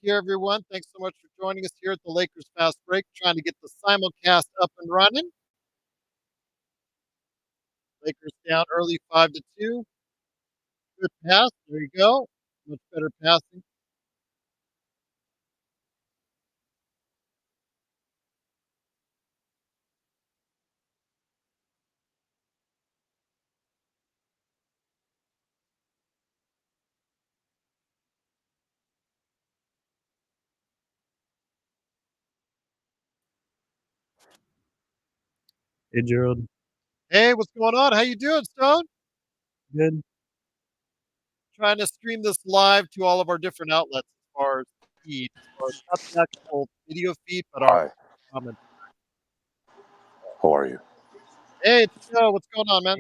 here, everyone. Thanks so much for joining us here at the Lakers Fast Break, trying to get the simulcast up and running. Lakers down early 5-2. Good pass. There you go. Much better passing. Hey, Gerald. Hey, what's going on? How you doing, Stone? Good. Trying to stream this live to all of our different outlets as far as feed, as far as not the actual video feed, but our Hi, comment. how are you? Hey, it's Joe. What's going on, man?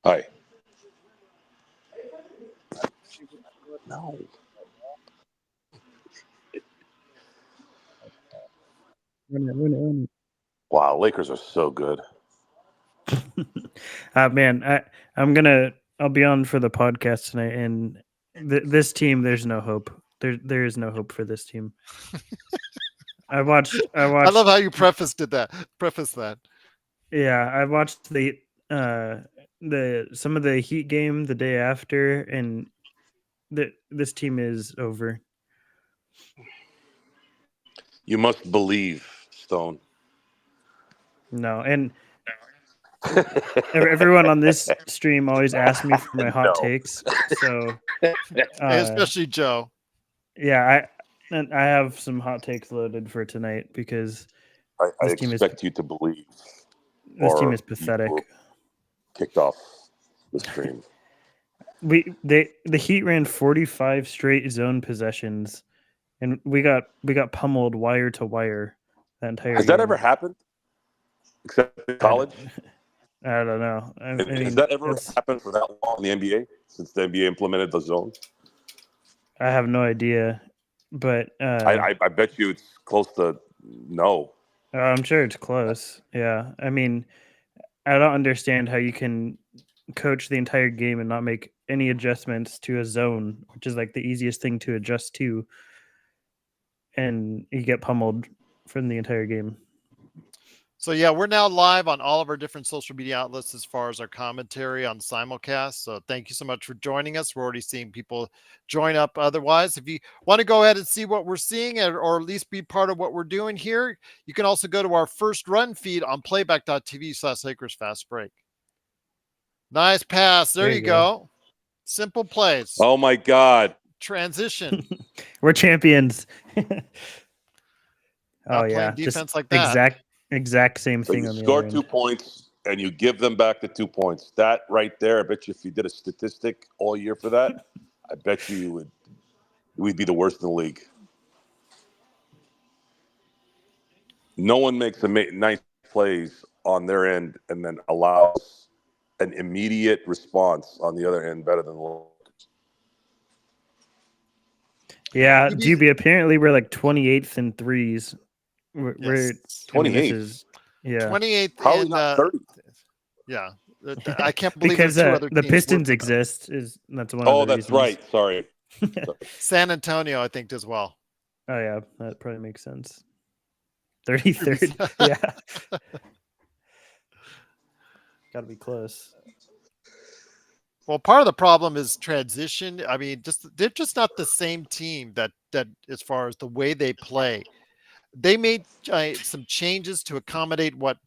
Hi. See what's going No. Run it. Wow, Lakers are so good. Man, I'll be on for the podcast tonight, and this team, there's no hope. There is no hope for this team. I watched. I love how you prefaced that. Yeah, I watched the some of the Heat game the day after, and this team is over. You must believe, Stone. No, and everyone on this stream always asks me for my hot takes, so Especially Joe. yeah, I have some hot takes loaded for tonight because I this team expect you to believe. this team is or pathetic. you will kicked off the stream. The Heat ran 45 straight zone possessions, and we got pummeled wire to wire that entire Has game. that ever happened? Except in college? I don't know. I mean, Has that ever happened for that long in the NBA since the NBA implemented the zone? I have no idea, but I bet you it's close to no. I'm sure it's close. Yeah, I mean, I don't understand how you can coach the entire game and not make any adjustments to a zone, which is like the easiest thing to adjust to, and you get pummeled from the entire game. So yeah, we're now live on all of our different social media outlets as far as our commentary on simulcast. So thank you so much for joining us. We're already seeing people join up. Otherwise, if you want to go ahead and see what we're seeing or at least be part of what we're doing here, you can also go to our first run feed on playback.tv/Lakers Fast Break. Nice pass. There you go. Simple plays. Oh my God. Transition. We're champions. Not playing defense just like that. Exact same So thing you on the score other 2 end. points and you give them back the 2 points. That right there, I bet you if you did a statistic all year for that, I bet you we'd be the worst in the league. No one makes nice plays on their end and then allows an immediate response on the other end better than the Lakers. Yeah, GB, apparently we're like 28th in threes. We're 28th. Yeah. 28th Probably in not 30. Yeah. I can't believe because there's two other the teams Pistons exist. That's one of the Oh, that's reasons. right. Sorry. San Antonio, I think, as well. Oh yeah, that probably makes sense. 33rd. Yeah. Gotta be close. Well, part of the problem is transition. I mean, they're just not the same team that as far as the way they play. They made some changes to accommodate what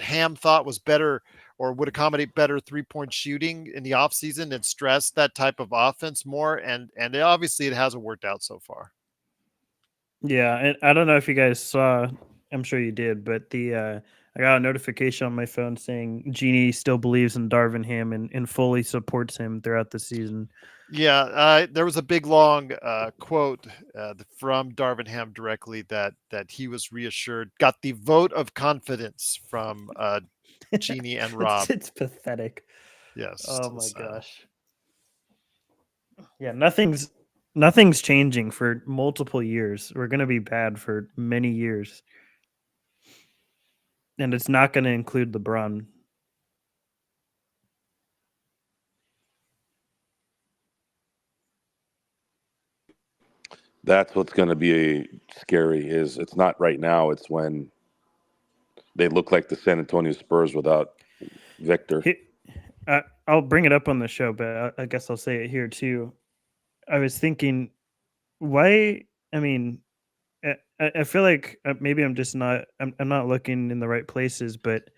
Ham thought was better or would accommodate better 3-point shooting in the offseason and stress that type of offense more. And obviously it hasn't worked out so far. Yeah, and I don't know if you guys saw, I'm sure you did, but I got a notification on my phone saying Genie still believes in Darvin Ham and fully supports him throughout the season. Yeah, there was a big long quote from Darvin Ham directly that he was reassured, got the vote of confidence from Genie and Rob. It's pathetic. Yes. Oh my gosh. Yeah, nothing's changing for multiple years. We're going to be bad for many years. And it's not going to include LeBron. That's what's going to be scary. Is it's not right now. It's when they look like the San Antonio Spurs without Victor. I'll bring it up on the show, but I guess I'll say it here too. I was thinking, why? I mean, I feel like maybe I'm just not. I'm not looking in the right places, but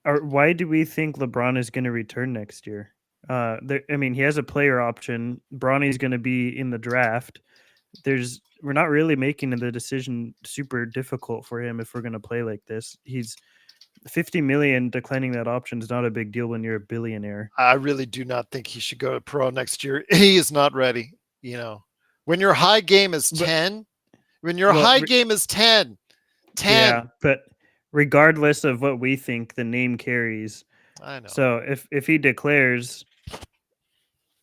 why do we think LeBron is going to return next year? I mean, he has a player option. Bronny's going to be in the draft. We're not really making the decision super difficult for him if we're going to play like this. He's 50 million. Declining that option is not a big deal when you're a billionaire. I really do not think he should go to pro next year. He is not ready. You know, when your high game is 10, game is 10. Yeah, but regardless of what we think, the name carries. I know. So if he declares,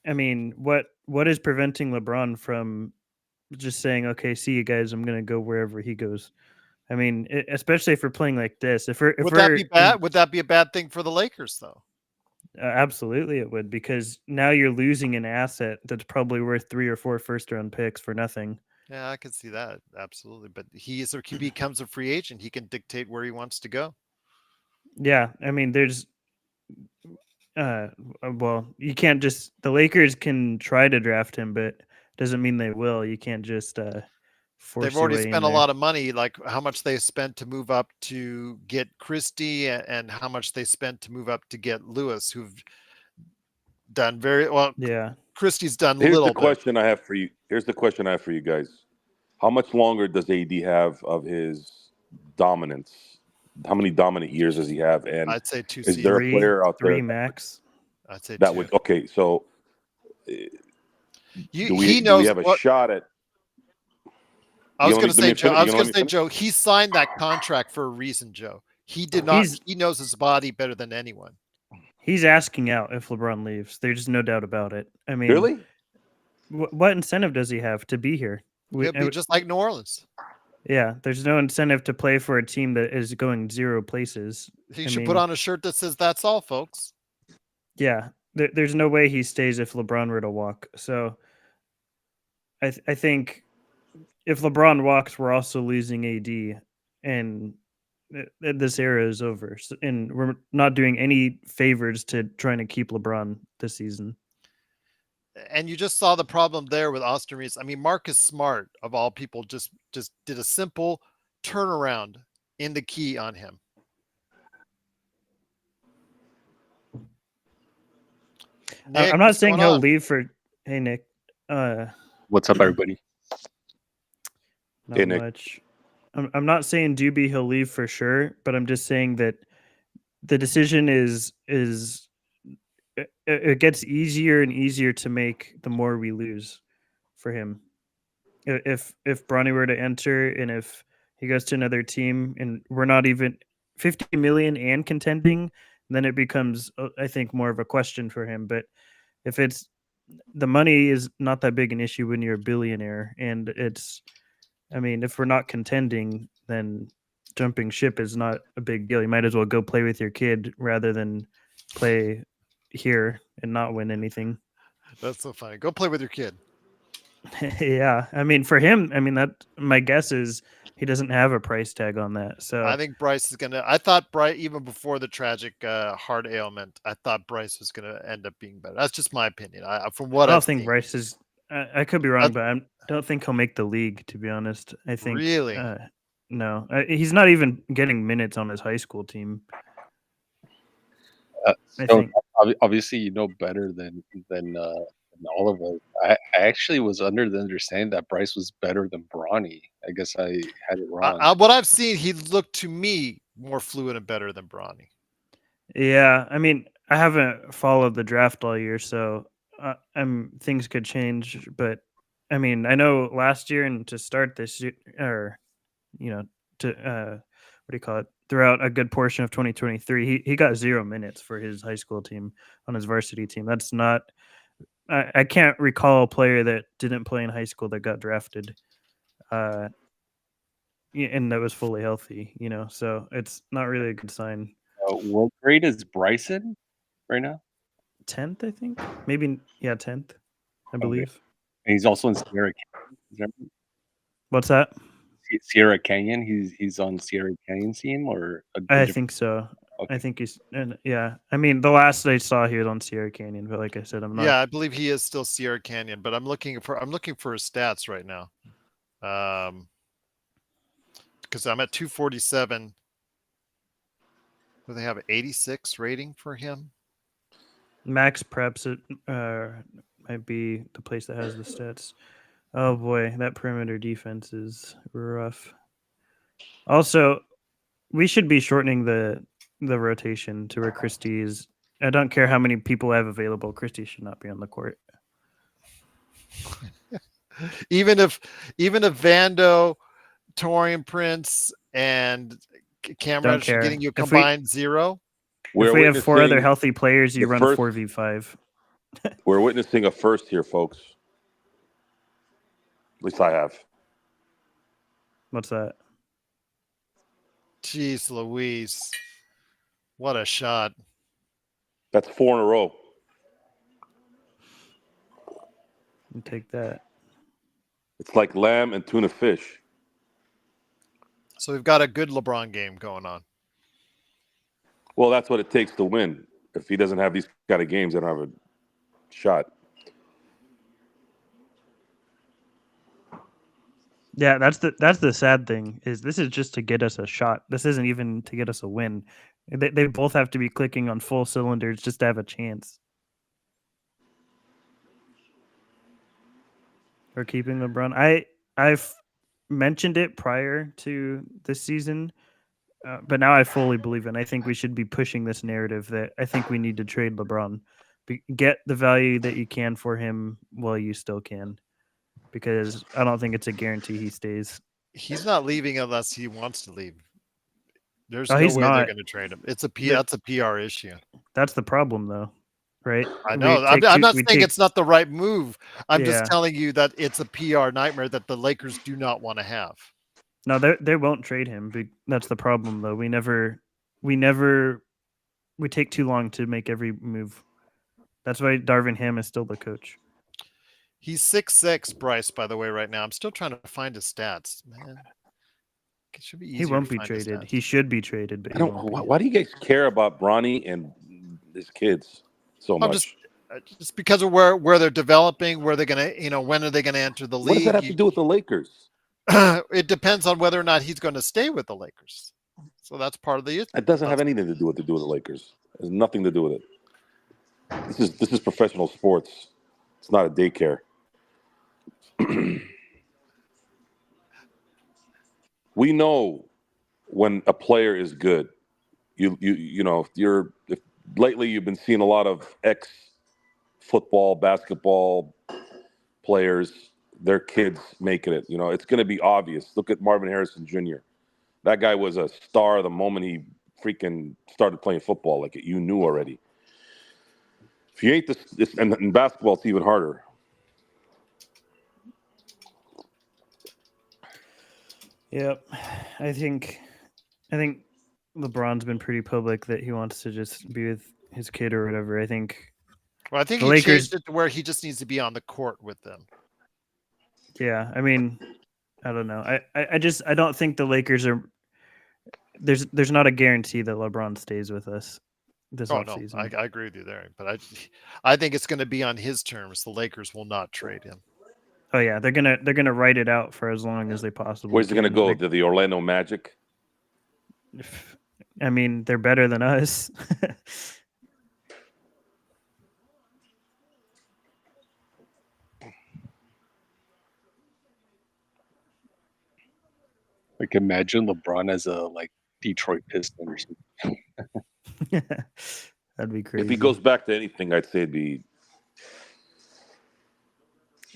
I mean, what is preventing LeBron from just saying, "Okay, see you guys. I'm going to go wherever he goes." I mean, especially if we're playing like this. Would that be bad? Would that be a bad thing for the Lakers, though? Absolutely, it would, because now you're losing an asset that's probably worth 3 or 4 first-round picks for nothing. Yeah, I can see that, absolutely. But he becomes a free agent. He can dictate where he wants to go. Yeah, I mean, there's, well, you can't just. The Lakers can try to draft him, but doesn't mean they will. You can't just force. They've already spent a lot of money, like how much they spent to move up to get Christie, and how much they spent to move up to get Lewis, who've done very well. Yeah, Christie's done Here's little. the question I have for you. Here's the question I have for you guys. How much longer does AD have of his dominance? How many dominant years does he have? And I'd say 2 is seasons. there a player out there 3 max? I'd say that 2. would okay? So do we have a shot at? I was going to say, Joe, he signed that contract for a reason, Joe. He did not. He knows his body better than anyone. He's asking out if LeBron leaves. There's no doubt about it. I mean, really? What incentive does he have to be here? It'd be just like New Orleans. Yeah, there's no incentive to play for a team that is going 0 places. He should put on a shirt that says, "That's all, folks." Yeah, there's no way he stays if LeBron were to walk. So I think if LeBron walks, we're also losing AD, and this era is over. And we're not doing any favors to trying to keep LeBron this season. And you just saw the problem there with Austin Reeves. I mean, Marcus Smart, of all people, just did a simple turnaround in the key on him. Nick, I'm not saying he'll leave for. Hey, Nick. What's up, everybody? Not much. I'm not saying Doobie he'll leave for sure, but I'm just saying that the decision is it gets easier and easier to make the more we lose for him. If Bronny were to enter, and if he goes to another team and we're not even 50 million and contending, then it becomes, I think, more of a question for him. But if it's the money is not that big an issue when you're a billionaire, and it's, I mean, if we're not contending, then jumping ship is not a big deal. You might as well go play with your kid rather than play here and not win anything. That's so funny. Go play with your kid. Yeah, I mean, for him, I mean, that my guess is he doesn't have a price tag on that. So I think Bryce is gonna. I thought Bryce, even before the tragic heart ailment, I thought Bryce was gonna end up being better. That's just my opinion. From what I don't think Bryce is. I could be wrong, but I don't think he'll make the league. To be honest, I think really no. He's not even getting minutes on his high school team. So obviously, you know better than all of us. I actually was under the understanding that Bryce was better than Bronny. I guess I had it wrong. What I've seen, he looked to me more fluid and better than Bronny. Yeah, I mean, I haven't followed the draft all year, so things could change. But I mean, I know last year and to start this year, or what do you call it? Throughout a good portion of 2023, he got 0 minutes for his high school team on his varsity team. That's not. I can't recall a player that didn't play in high school that got drafted, and that was fully healthy. So it's not really a good sign. What grade is Bryson right now? 10th, I think. Maybe 10th, I believe. And he's also in Sierra Canyon. What's that? Sierra Canyon. He's on Sierra Canyon's team, or I think so. Okay. I think he's, and yeah. I mean, the last I saw, he was on Sierra Canyon, but like I said, I'm not. Yeah, I believe he is still Sierra Canyon, but I'm looking for his stats right now. Because I'm at 247. Do they have an 86 rating for him? Max Preps might be the place that has the stats. Oh boy, that perimeter defense is rough. Also, we should be shortening the rotation to where Christie is. I don't care how many people I have available. Christie should not be on the court. Even if Vando, Torian Prince, and Cam Don't Reddish are care. getting you a If we- combined 0. If we have 4 other witnessing healthy players, you the run first- 4v5. We're witnessing a first here, folks. At least I have. What's that? Jeez Louise. What a shot. That's 4 in a row. You take that. It's like lamb and tuna fish. So we've got a good LeBron game going on. Well, that's what it takes to win. If he doesn't have these kind of games, they don't have a shot. Yeah, that's the sad thing, is this is just to get us a shot. This isn't even to get us a win. They both have to be clicking on full cylinders just to have a chance. We're keeping LeBron. I've mentioned it prior to this season, but now I fully believe it. And I think we should be pushing this narrative that I think we need to trade LeBron. Get the value that you can for him while you still can, because I don't think it's a guarantee he stays. He's not leaving unless he wants to leave. There's Oh, no he's way they're not. going to trade him. That's a PR issue. That's the problem, though, right? I know. I'm not saying it's not the right move. I'm Yeah. just telling you that it's a PR nightmare that the Lakers do not want to have. No, they won't trade him. That's the problem, though. We take too long to make every move. That's why Darvin Ham is still the coach. He's 6'6", Bryce, by the way, right now. I'm still trying to find his stats, man. It should be easier. He won't to be find his traded. stats. He should be traded, but I don't. Why do you guys care about Bronny and his kids so much? Just because of where they're developing, where they're gonna, when are they gonna enter the league? What does that have to do with the Lakers? It depends on whether or not he's going to stay with the Lakers. So that's part of the issue. It doesn't have anything to do with the Lakers. It has nothing to do with it. This is professional sports. It's not a daycare. We know when a player is good. If lately you've been seeing a lot of ex-football, basketball players, their kids making it. It's going to be obvious. Look at Marvin Harrison Jr. That guy was a star the moment he freaking started playing football. Like you knew already. If you ain't this, and in basketball, it's even harder. Yep, I think LeBron's been pretty public that he wants to just be with his kid or whatever. I think. Well, I think the he Lakers changed it to where he just needs to be on the court with them. Yeah, I mean, I don't know. I don't think the Lakers are. There's not a guarantee that LeBron stays with us this offseason. No, I agree with you there, but I think it's going to be on his terms. The Lakers will not trade him. Oh yeah, they're gonna write it out for as long as they possibly. Where's it going to go? To the Orlando Magic? I mean, they're better than us. Like, imagine LeBron as a Detroit Piston or something. That'd be crazy. If he goes back to anything, I'd say it'd be.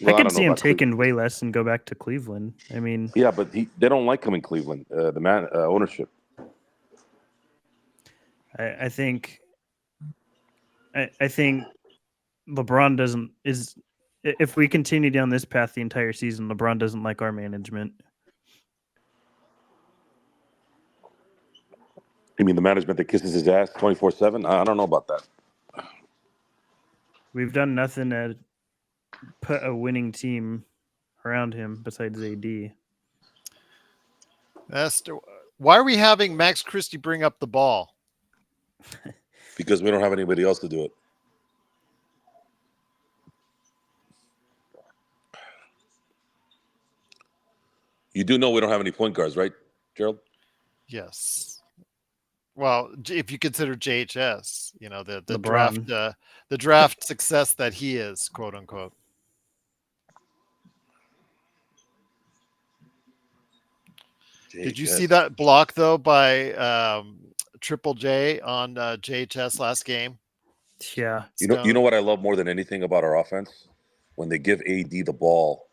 I could see him taking way less and go back to Cleveland. I mean, yeah, but they don't like him in Cleveland. The ownership. I think LeBron doesn't is. If we continue down this path the entire season, LeBron doesn't like our management. You mean the management that kisses his ass 24/7? I don't know about that. We've done nothing to put a winning team around him besides AD. Why are we having Max Christie bring up the ball? Because we don't have anybody else to do it. You do know we don't have any point guards, right, Gerald? Yes. Well, if you consider JHS, you know, the LeBron. draft success that he is, quote unquote. Did you see that block though by Triple J on JHS last game? Yeah. You know what I love more than anything about our offense? When they give AD the ball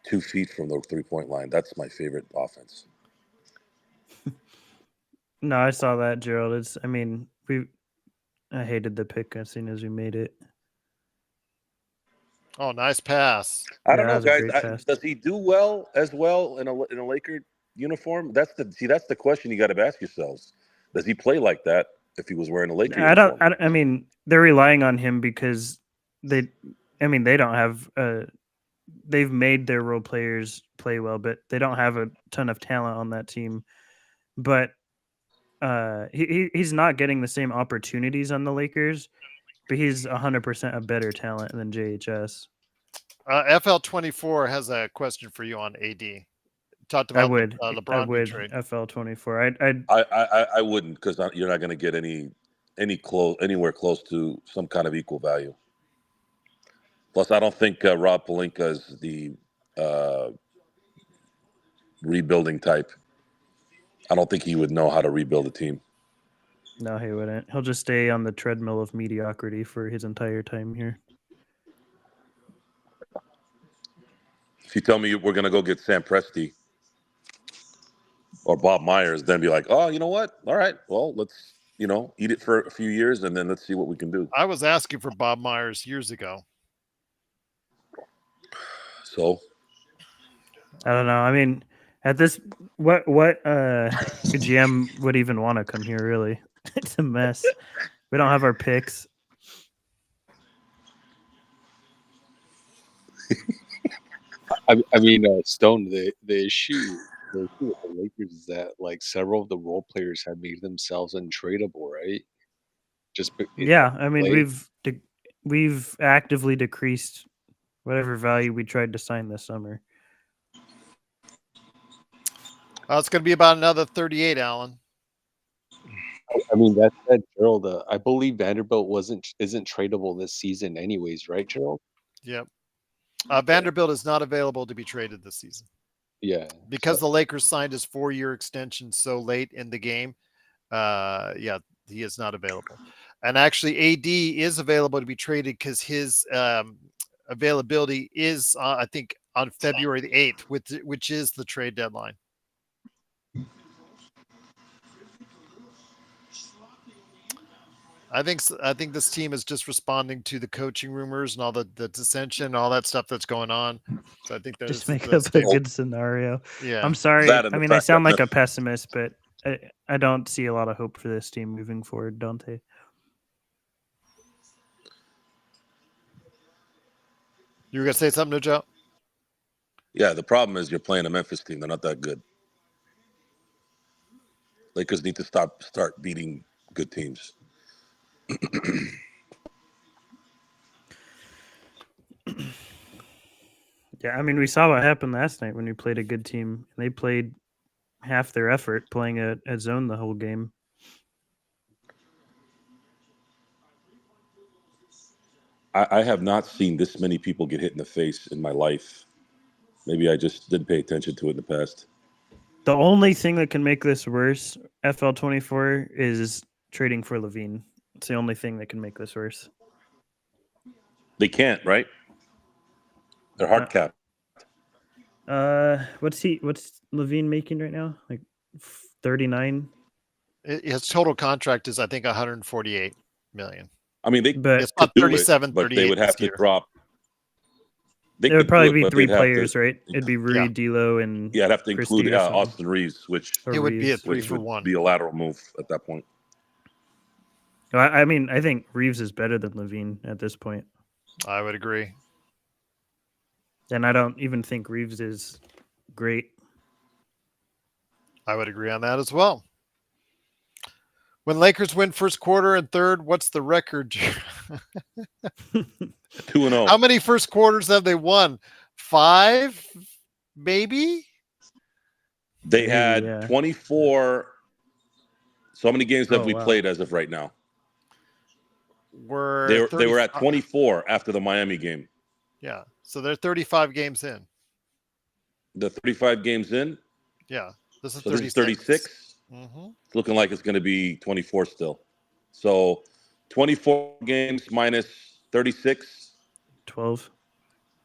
2 feet from the 3-point line. That's my favorite offense. No, I saw that, Gerald. I hated the pick as soon as we made it. Oh, nice pass. I don't know, guys. Does he do well in a Laker uniform? That's the question you got to ask yourselves. Does he play like that if he was wearing a Laker uniform? I mean, they're relying on him because they don't have they've made their role players play well, but they don't have a ton of talent on that team. But he's not getting the same opportunities on the Lakers, but he's 100% a better talent than JHS. FL24 has a question for you on AD. Talked about LeBron. I would trade. FL24. I wouldn't, because you're not going to get anywhere close to some kind of equal value. Plus, I don't think Rob Pelinka is the rebuilding type. I don't think he would know how to rebuild a team. No, he wouldn't. He'll just stay on the treadmill of mediocrity for his entire time here. If you tell me we're going to go get Sam Presti or Bob Myers, then be like, oh, you know what? All right, well, let's, eat it for a few years, and then let's see what we can do. I was asking for Bob Myers years ago. So? I don't know. I mean, at this, what GM would even want to come here, really? It's a mess. We don't have our picks. I mean, Stone, the issue with the Lakers is that like several of the role players have made themselves untradeable, right? I mean, we've actively decreased whatever value we tried to sign this summer. It's going to be about another 38, Alan. I mean, that said, Gerald, I believe Vanderbilt isn't tradable this season, anyways, right, Gerald? Yep. Vanderbilt is not available to be traded this season. Yeah, because the Lakers signed his 4-year extension so late in the game. He is not available. And actually, AD is available to be traded because his availability is, I think, on February the 8th, which is the trade deadline. I think this team is just responding to the coaching rumors and all the dissension, all that stuff that's going on. So I think that's just make up a good scenario. Yeah, I'm sorry. I mean, I sound like a pessimist, but I don't see a lot of hope for this team moving forward, don't they? You were gonna say something, Joe? Yeah, the problem is you're playing a Memphis team. They're not that good. Lakers need to start beating good teams. Yeah, I mean, we saw what happened last night when we played a good team. They played half their effort playing a zone the whole game. I have not seen this many people get hit in the face in my life. Maybe I just didn't pay attention to it in the past. The only thing that can make this worse, FL24, is trading for Levine. It's the only thing that can make this worse. They can't, right? They're hard capped. What's Levine making right now? Like 39? His total contract is, I think, 148 million. I mean, it's about 37, but they would have to drop. There would probably be 3 players, right? It'd be Rui, D'Lo, and I'd have to include Austin Reeves, which it would be a 3-for-1. Be a lateral move at that point. I mean, I think Reeves is better than Levine at this point. I would agree. And I don't even think Reeves is great. I would agree on that as well. When Lakers win first quarter and third, what's the record? 2-0. How many first quarters have they won? 5, maybe? They Maybe, had yeah. 24. So how many games have Oh, we wow. played as of right now? We're They were at 24 after the Miami game. Yeah, so they're 35 games in. The 35 games in. Yeah, this is So 36. this is 36. Mm-hmm. It's looking like it's going to be 24 still. So 24 games minus 36. 12.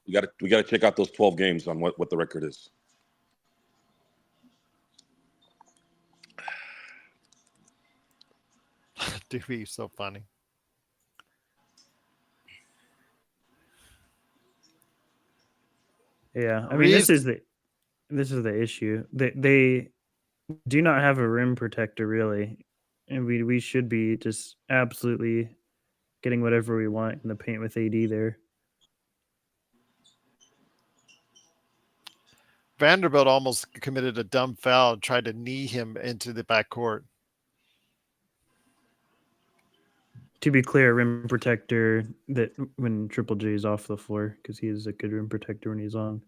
We got to check out those 12 games on what the record is. Dude, be so funny. Yeah, I mean this is the issue. They do not have a rim protector really, and we should be just absolutely getting whatever we want in the paint with AD there. Vanderbilt almost committed a dumb foul and tried to knee him into the backcourt. To be clear, rim protector that when Triple J is off the floor because he is a good rim protector when he's on.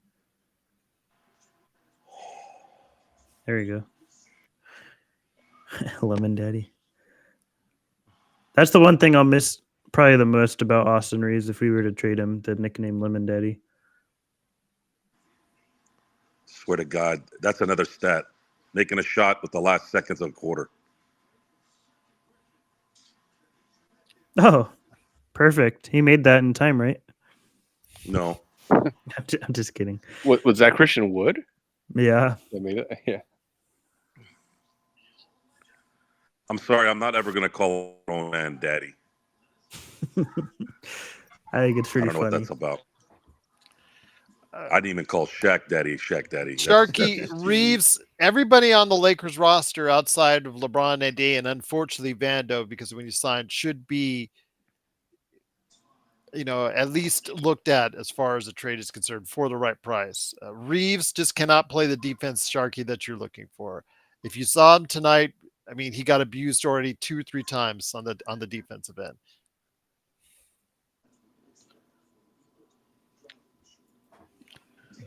There you go. Lemon Daddy. That's the one thing I'll miss probably the most about Austin Reeves if we were to trade him, the nickname Lemon Daddy. Swear to God, that's another stat. Making a shot with the last seconds of a quarter. Oh, perfect. He made that in time, right? No. I'm just kidding. What was that? Christian Wood? Yeah. I made it. Yeah. I'm sorry. I'm not ever going to call a grown man daddy. I think it's I pretty don't know what funny. that's about. I didn't even call Shaq daddy. Sharky, Reeves, everybody on the Lakers roster outside of LeBron and AD, and unfortunately Vando, because when you signed, should be, at least looked at as far as the trade is concerned for the right price. Reeves just cannot play the defense, Sharky, that you're looking for. If you saw him tonight, I mean, he got abused already 2-3 times on the defensive end.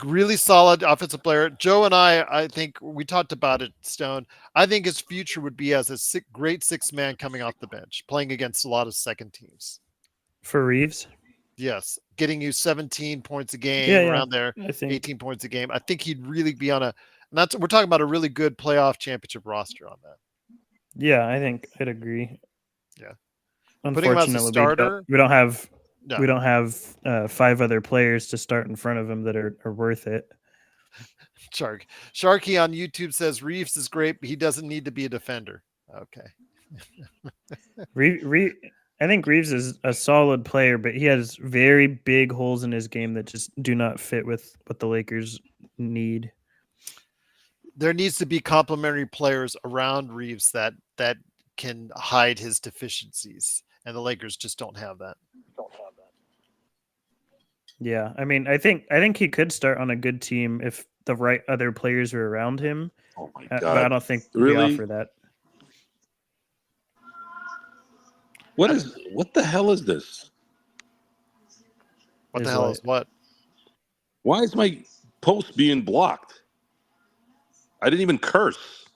Really solid offensive player. Joe and I think we talked about it, Stone. I think his future would be as a great sixth man coming off the bench, playing against a lot of second teams. For Reeves? Yes. Getting you 17 points a game around there, I think 18 points a game. I think he'd really be on we're talking about a really good playoff championship roster on that. Yeah, I think I'd agree. Yeah. Putting him as a Unfortunately, starter, we don't have no. we don't have 5 other players to start in front of him that are worth it. Sharky on YouTube says Reeves is great, but he doesn't need to be a defender. Okay. I think Reeves is a solid player, but he has very big holes in his game that just do not fit with what the Lakers need. There needs to be complementary players around Reeves that can hide his deficiencies, and the Lakers just don't have that. Yeah, I mean, I think he could start on a good team if the right other players were around him. Oh my But God. I don't think Really? we offer that. What the hell is this? What Is the hell what? is what? Why is my post being blocked? I didn't even curse.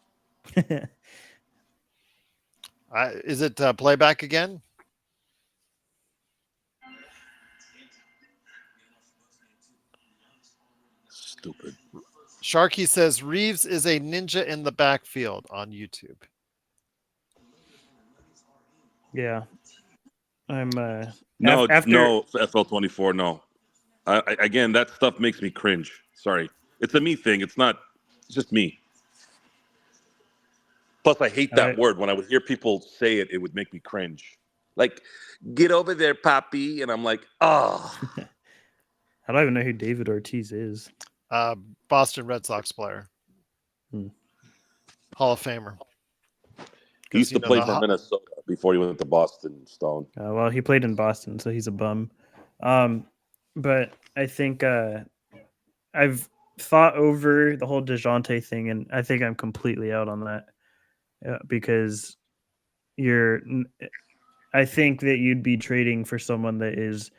Is it playback again? Stupid. Sharky says Reeves is a ninja in the backfield on YouTube. Yeah, I'm. No, after no, FL24, no. Again, that stuff makes me cringe. Sorry. It's a me thing. It's just me. Plus, I hate that word. When I would hear people say it, it would make me cringe. Like, get over there, Papi. And I'm like, oh. I don't even know who David Ortiz is. Boston Red Sox player. Hall of Famer. He used to play for Minnesota before he went to Boston, Stone. Well, he played in Boston, so he's a bum. But I think I've thought over the whole DeJounte thing, and I think I'm completely out on that because I think that you'd be trading for someone that is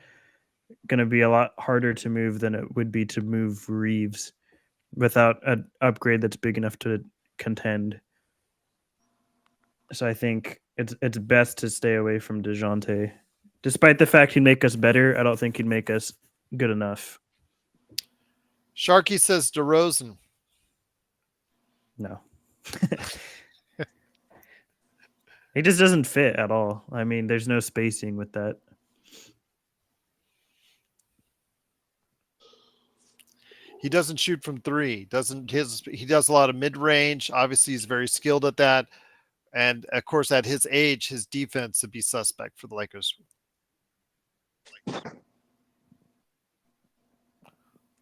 going to be a lot harder to move than it would be to move Reeves without an upgrade that's big enough to contend. So I think it's best to stay away from DeJounte. Despite the fact he'd make us better, I don't think he'd make us good enough. Sharky says DeRozan. No. He just doesn't fit at all. I mean, there's no spacing with that. He doesn't shoot from three. He does a lot of mid range. Obviously, he's very skilled at that. And of course, at his age, his defense would be suspect for the Lakers.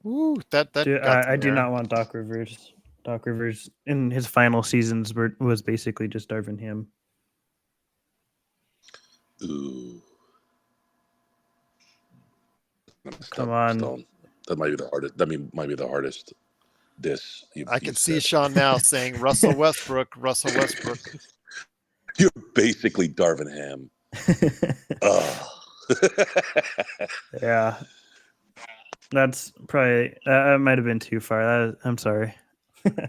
Ooh, that Dude, got I do not want Doc Rivers. Doc Rivers in his final seasons was basically just Darvin Ham. Ooh. Come on. That might be the hardest. That might be the hardest diss. I can see Sean now saying Russell Westbrook. Russell Westbrook. You're basically Darvin Ham. Yeah, that's probably that might have been too far. I'm sorry.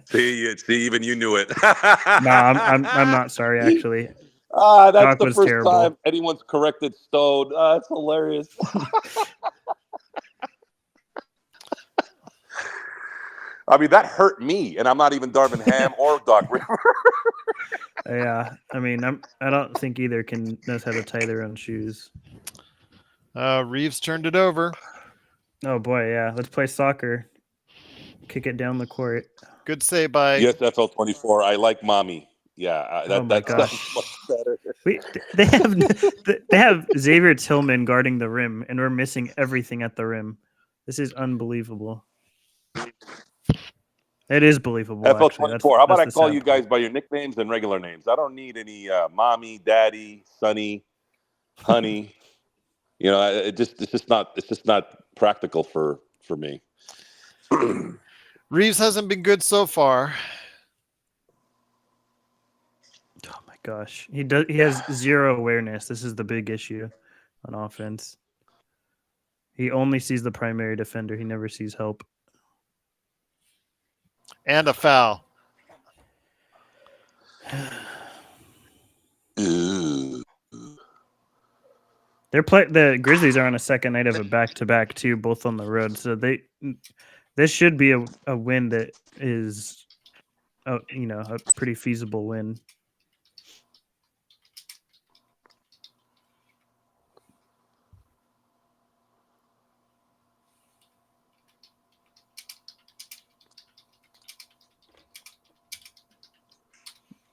See, even you knew it. No, I'm not sorry actually. That's Doc the was first terrible. time anyone's corrected Stone. That's hilarious. I mean, that hurt me, and I'm not even Darvin Ham or Doc Rivers. Yeah, I mean, I don't think either knows how to tie their own shoes. Reeves turned it over. Oh boy, yeah. Let's play soccer. Kick it down the court. Good save by Yes, FL24. I like mommy. Yeah, Oh my that's gosh. much better. They have Xavier Tillman guarding the rim, and we're missing everything at the rim. This is unbelievable. It is believable. FL24. Actually. How about That's I call the you sad guys part. by your nicknames and regular names? I don't need any mommy, daddy, sonny, honey. You know, it's just not practical for me. Reeves hasn't been good so far. Oh my gosh, he has zero awareness. This is the big issue on offense. He only sees the primary defender. He never sees help. And a foul. Ooh. The Grizzlies are on a second night of a back-to-back too, both on the road. So this should be a win that is, a pretty feasible win.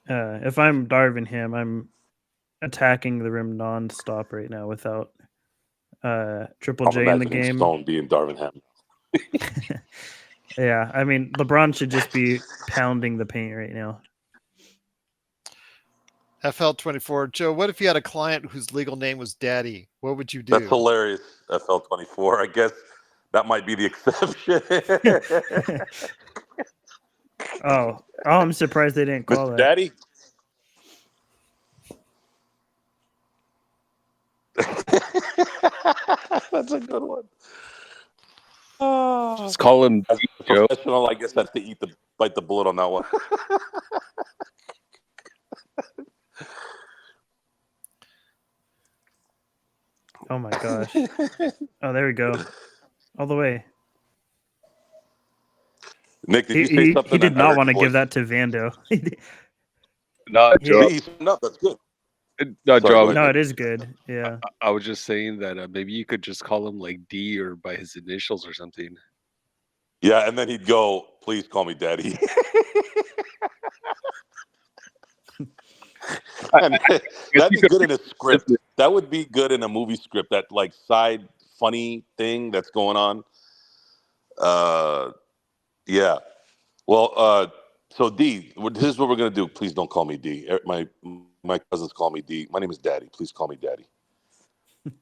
If I'm Darvin Ham, I'm attacking the rim non-stop right now without Triple J in the game. Stone being Darvin Ham. Yeah, I mean LeBron should just be pounding the paint right now. FL24. Joe, what if you had a client whose legal name was Daddy? What would you do? That's hilarious. FL24. I guess that might be the exception. Oh, I'm surprised they didn't call Mr. that. Daddy. That's a good one. Just call him As a Joe. professional, I guess that's to bite the bullet on that one. Oh my gosh. Oh, there we go. All the way. Nick, did you say something? He did I not heard want to your give voice. that to Vando. No, Joe. No, that's good. No, Sorry, Joe. go ahead. No, it is good. Yeah. I was just saying that maybe you could just call him like D or by his initials or something. Yeah, and then he'd go, "Please call me Daddy." And that'd be good in a script. That would be good in a movie script. That like side funny thing that's going on. Yeah. Well, so D, this is what we're gonna do. Please don't call me D. My cousins call me D. My name is Daddy. Please call me Daddy.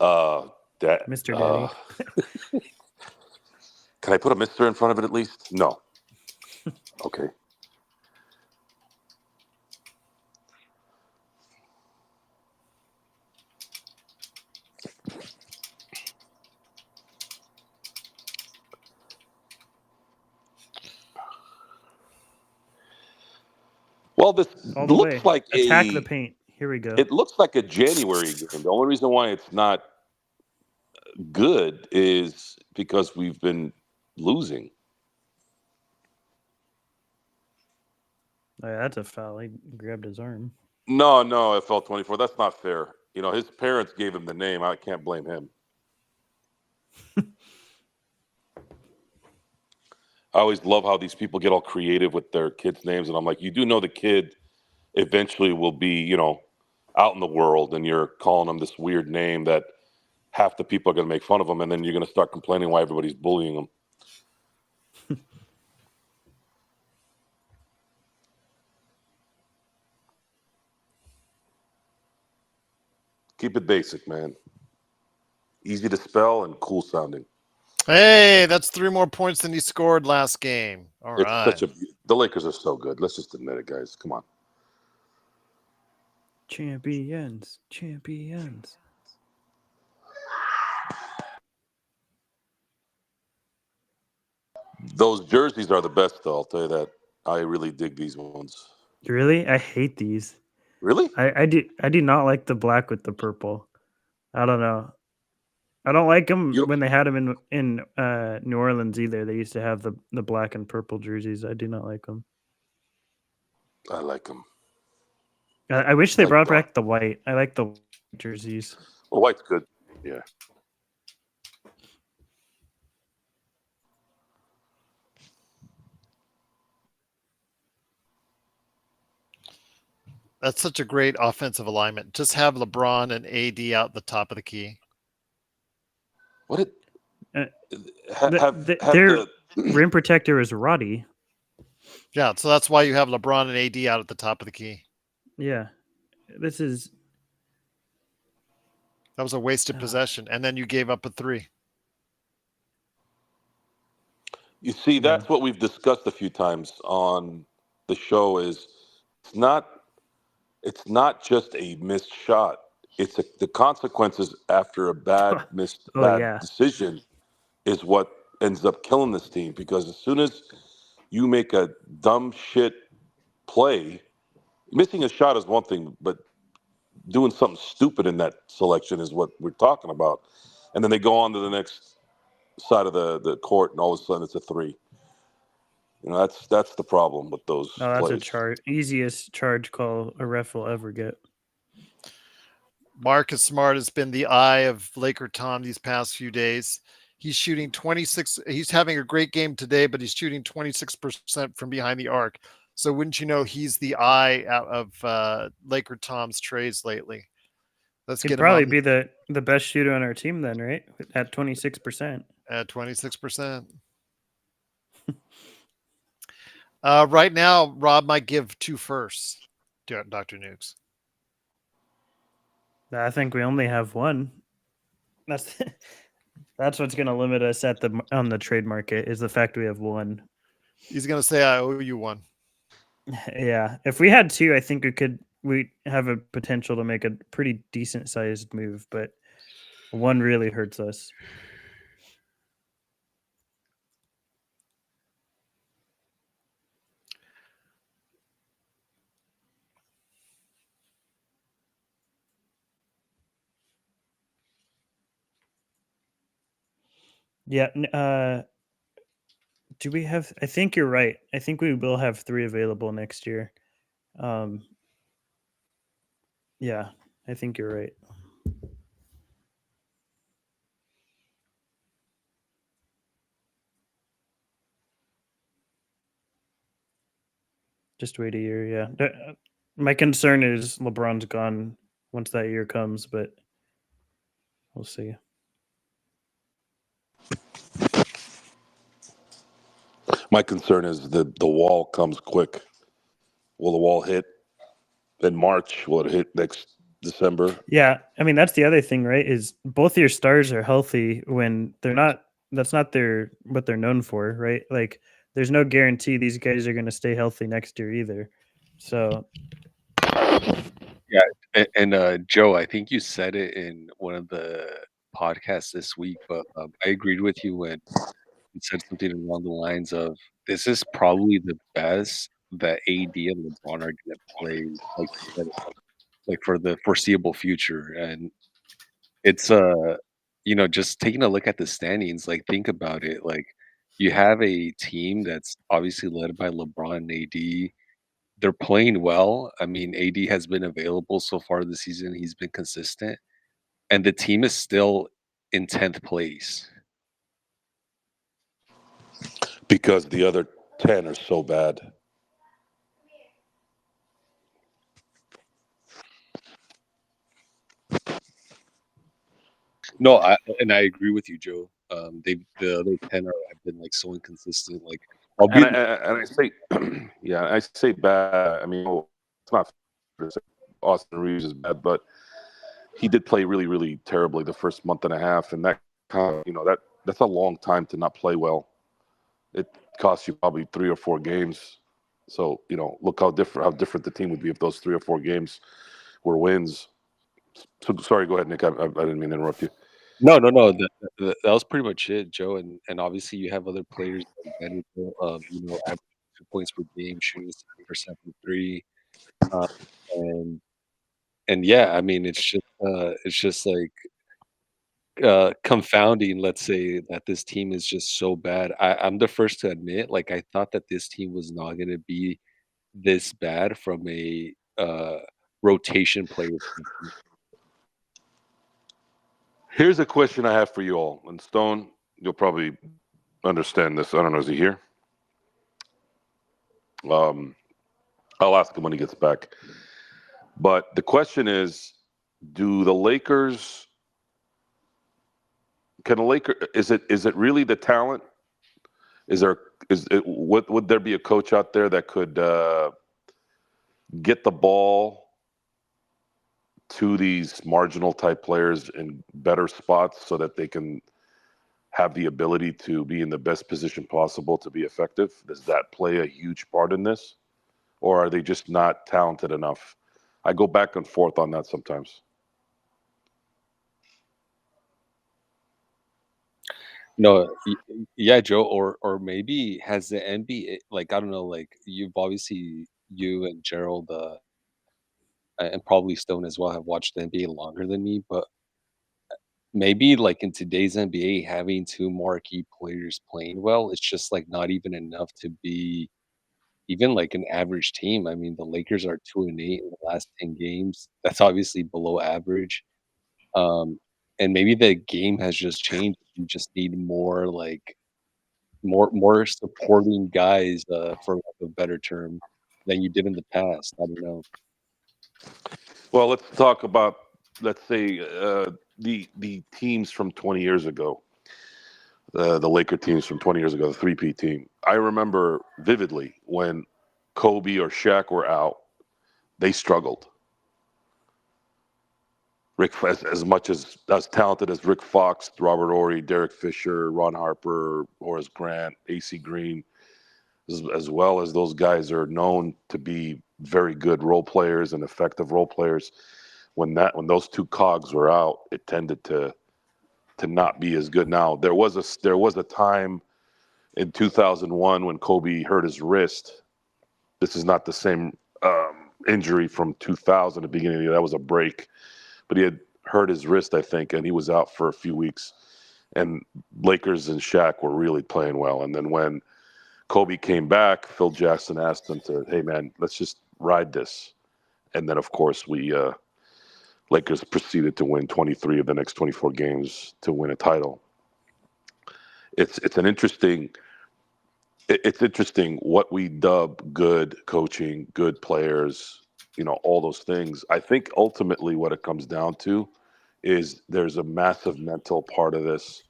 Mr. Daddy. Can I put a Mr. in front of it at least? No. Okay. Well, this All the looks way. like Attack the paint. Here we go. It looks like a January game. The only reason why it's not good is because we've been losing. Oh, yeah, that's a foul. He grabbed his arm. No, FL 24. That's not fair. You know, his parents gave him the name. I can't blame him. I always love how these people get all creative with their kids' names, and I'm like, you do know the kid eventually will be, you know, out in the world, and you're calling them this weird name that half the people are going to make fun of them, and then you're going to start complaining why everybody's bullying them. Keep it basic, man. Easy to spell and cool sounding. Hey, that's 3 more points than he scored last game. All It's right. the Lakers are so good. Let's just admit it, guys. Come on. Champions. Champions. Those jerseys are the best, though. I'll tell you that. I really dig these ones. Really? I hate these. Really? I do not like the black with the purple. I don't know. I don't like them when they had them in New Orleans either. They used to have the black and purple jerseys. I do not like them. I like them. I wish they brought back the white. I like the jerseys. Well, white's good. Yeah. That's such a great offensive alignment. Just have LeBron and AD out the top of the key. What it? Their rim protector is Roddy. Yeah, so that's why you have LeBron and AD out at the top of the key. Yeah, that was a wasted possession, and then you gave up a 3. You see, that's what we've discussed a few times on the show. Is it's not just a missed shot. It's the consequences after a bad decision is what ends up killing this team. Because as soon as you make a dumb shit play, missing a shot is one thing, but doing something stupid in that selection is what we're talking about. And then they go on to the next side of the court, and all of a sudden it's a 3. You know, that's the problem with those plays. That's easiest charge call a ref will ever get. Marcus Smart has been the eye of Laker Tom these past few days. He's shooting 26. He's having a great game today, but he's shooting 26% from behind the arc. So wouldn't you know, he's the eye of Laker Tom's trades lately. He'd probably be the best shooter on our team then, right? At 26%. At 26%. Right now, Rob might give 2 firsts to Dr. Nukes. I think we only have 1. That's what's going to limit us on the trade market is the fact we have 1. He's going to say, I owe you 1. Yeah. If we had 2, I think we have a potential to make a pretty decent sized move, but 1 really hurts us. Yeah. Do we have? I think you're right. I think we will have 3 available next year. Yeah, I think you're right. Just wait a year. Yeah. My concern is LeBron's gone once that year comes, but we'll see. My concern is the wall comes quick. Will the wall hit in March? Will it hit next December? Yeah, I mean that's the other thing, right? Is both your stars are healthy when they're not that's not what they're known for, right? Like, there's no guarantee these guys are going to stay healthy next year either. So Yeah, and Joe, I think you said it in one of the podcasts this week, but I agreed with you when you said something along the lines of this is probably the best that AD and LeBron are going to play, like you said, like for the foreseeable future. And it's just taking a look at the standings, like think about it. Like you have a team that's obviously led by LeBron and AD. They're playing well. I mean, AD has been available so far this season. He's been consistent. And the team is still in 10th place. because the other 10 are so bad. No, I agree with you, Joe. The other 10 have been like so inconsistent. Like I'll be And I say, yeah, I say bad. I mean, it's not fair to say Austin Reeves is bad, but he did play really, really terribly the first month and a half, and that kind of, that's a long time to not play well. It costs you probably 3 or 4 games. So look how different the team would be if those 3 or 4 games were wins. So sorry, go ahead, Nick. I didn't mean to interrupt you. No. That was pretty much it, Joe. And obviously you have other players like Vanderbilt, averaging 2 points per game, shooting 70% from three, uh, and yeah, I mean it's just like confounding. Let's say that this team is just so bad. I'm the first to admit, like I thought that this team was not going to be this bad from a rotation player standpoint. Here's a question I have for you all. And Stone, you'll probably understand this. I don't know. Is he here? I'll ask him when he gets back. But the question is, do the Lakers? Can the Lakers? Is it really the talent? Would there be a coach out there that could get the ball to these marginal type players in better spots so that they can have the ability to be in the best position possible to be effective? Does that play a huge part in this? Or are they just not talented enough? I go back and forth on that sometimes. No, yeah, Joe, or maybe has the NBA, like I don't know, like you've obviously you and Gerald and probably Stone as well have watched the NBA longer than me, but maybe like in today's NBA, having two marquee players playing well, it's just like not even enough to be even like an average team. I mean, the Lakers are 2-8 in the last 10 games. That's obviously below average. Um, and maybe the game has just changed. You just need more like more supporting guys, for lack of a better term, than you did in the past. I don't know. Well, let's talk about, let's say, the teams from 20 years ago. The Laker teams from 20 years ago, the 3P team. I remember vividly when Kobe or Shaq were out, they struggled. As much as talented as Rick Fox, Robert Horry, Derek Fisher, Ron Harper, Horace Grant, AC Green, as well as those guys are known to be very good role players and effective role players. When those two cogs were out, it tended to not be as good. Now there was a time in 2001 when Kobe hurt his wrist. This is not the same injury from 2000. The beginning of the year, that was a break, but he had hurt his wrist, I think, and he was out for a few weeks. And Lakers and Shaq were really playing well. And then when Kobe came back, Phil Jackson asked him to, hey man, let's just ride this. And then of course Lakers proceeded to win 23 of the next 24 games to win a title. It's interesting what we dub good coaching, good players, all those things. I think ultimately what it comes down to is there's a massive mental part of this.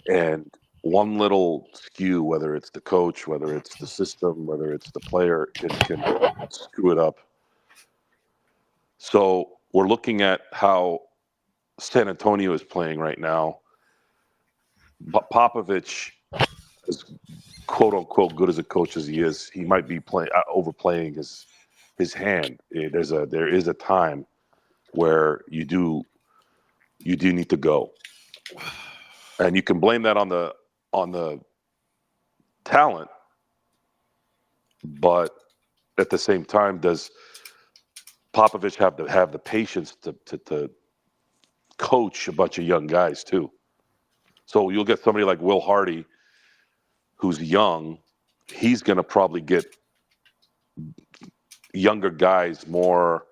And one little skew, whether it's the coach, whether it's the system, whether it's the player, can screw it up. So we're looking at how San Antonio is playing right now. Popovich, as quote unquote good as a coach as he is, he might be overplaying his hand. There is a time where you do need to go, and you can blame that on the talent, but at the same time, does Popovich have the patience to coach a bunch of young guys too? So you'll get somebody like Will Hardy, who's young. He's going to probably get younger guys more,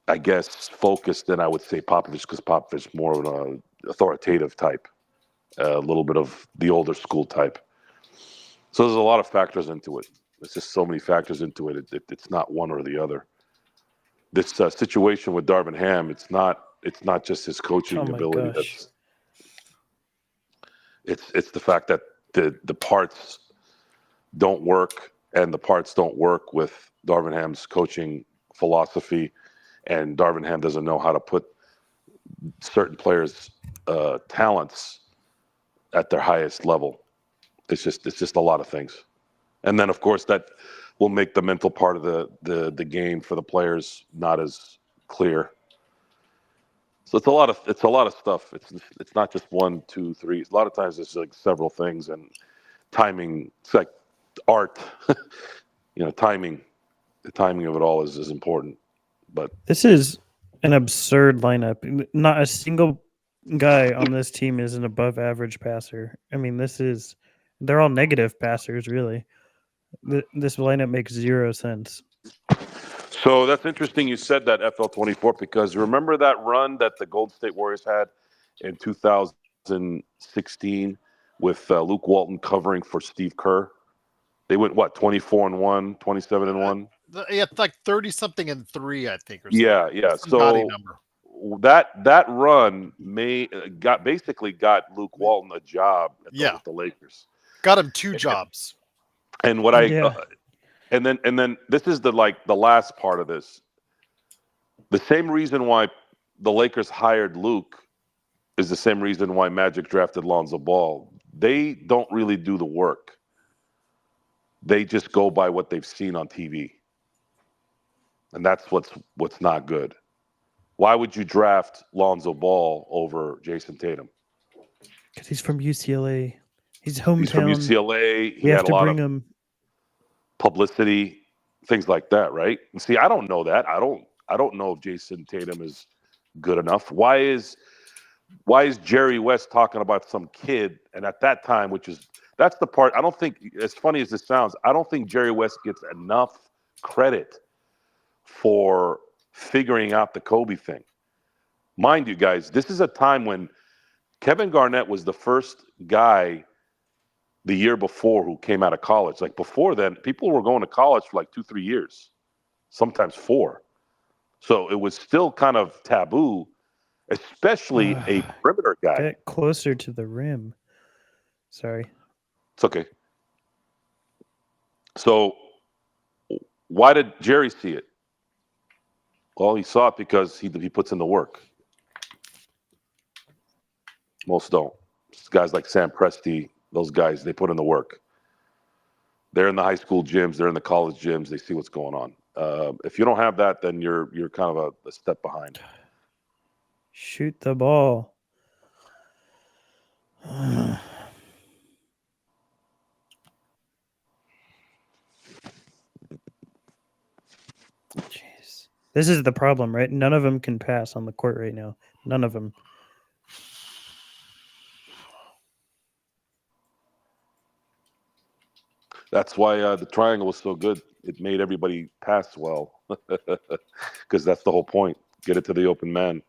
I guess, focused than I would say Popovich, because Popovich more of an authoritative type, a little bit of the older school type. So there's a lot of factors into it. There's just so many factors into it. It's not one or the other. This situation with Darvin Ham, it's not just his coaching ability. Gosh. It's the fact that the parts don't work, and the parts don't work with Darvin Ham's coaching philosophy, and Darvin Ham doesn't know how to put certain players' talents at their highest level. It's just a lot of things, and then of course that will make the mental part of the game for the players not as clear. So it's a lot of stuff. It's not just 1, 2, 3. A lot of times it's like several things, and timing. It's like art. Timing. The timing of it all is important. But This is an absurd lineup. Not a single guy on this team is an above average passer. I mean, they're all negative passers, really. This lineup makes zero sense. so that's interesting you said that, FL24, because remember that run that the Golden State Warriors had in 2016 with Luke Walton covering for Steve Kerr? They went, 24-1, 27-1? Yeah, it's like 30-something and 3, I think, or something. Yeah. Some naughty So number. that run basically got Luke Walton a job with the Lakers. Got him 2 jobs. And what and then this is the last part of this. The same reason why the Lakers hired Luke is the same reason why Magic drafted Lonzo Ball. They don't really do the work. They just go by what they've seen on TV. And that's what's not good. Why would you draft Lonzo Ball over Jason Tatum? Because he's from UCLA. He's hometown. He's from UCLA. He We had have a to lot bring of him. publicity, things like that, right? And see, I don't know that. I don't know if Jason Tatum is good enough. Why is Jerry West talking about some kid? And at that time, that's the part I don't think, as funny as this sounds, I don't think Jerry West gets enough credit for figuring out the Kobe thing. Mind you, guys, this is a time when Kevin Garnett was the first guy the year before who came out of college. Like before then, people were going to college for like 2-3 years, sometimes 4. So it was still kind of taboo, especially a perimeter guy. Get closer to the rim. Sorry. It's okay. So why did Jerry see it? Well, he saw it because he puts in the work. Most don't. Guys like Sam Presti, those guys, they put in the work. They're in the high school gyms. They're in the college gyms. They see what's going on. If you don't have that, then you're kind of a step behind. Shoot the ball. Jeez. This is the problem, right? None of them can pass on the court right now. None of them. That's why the triangle was so good. It made everybody pass well, because that's the whole point. Get it to the open man.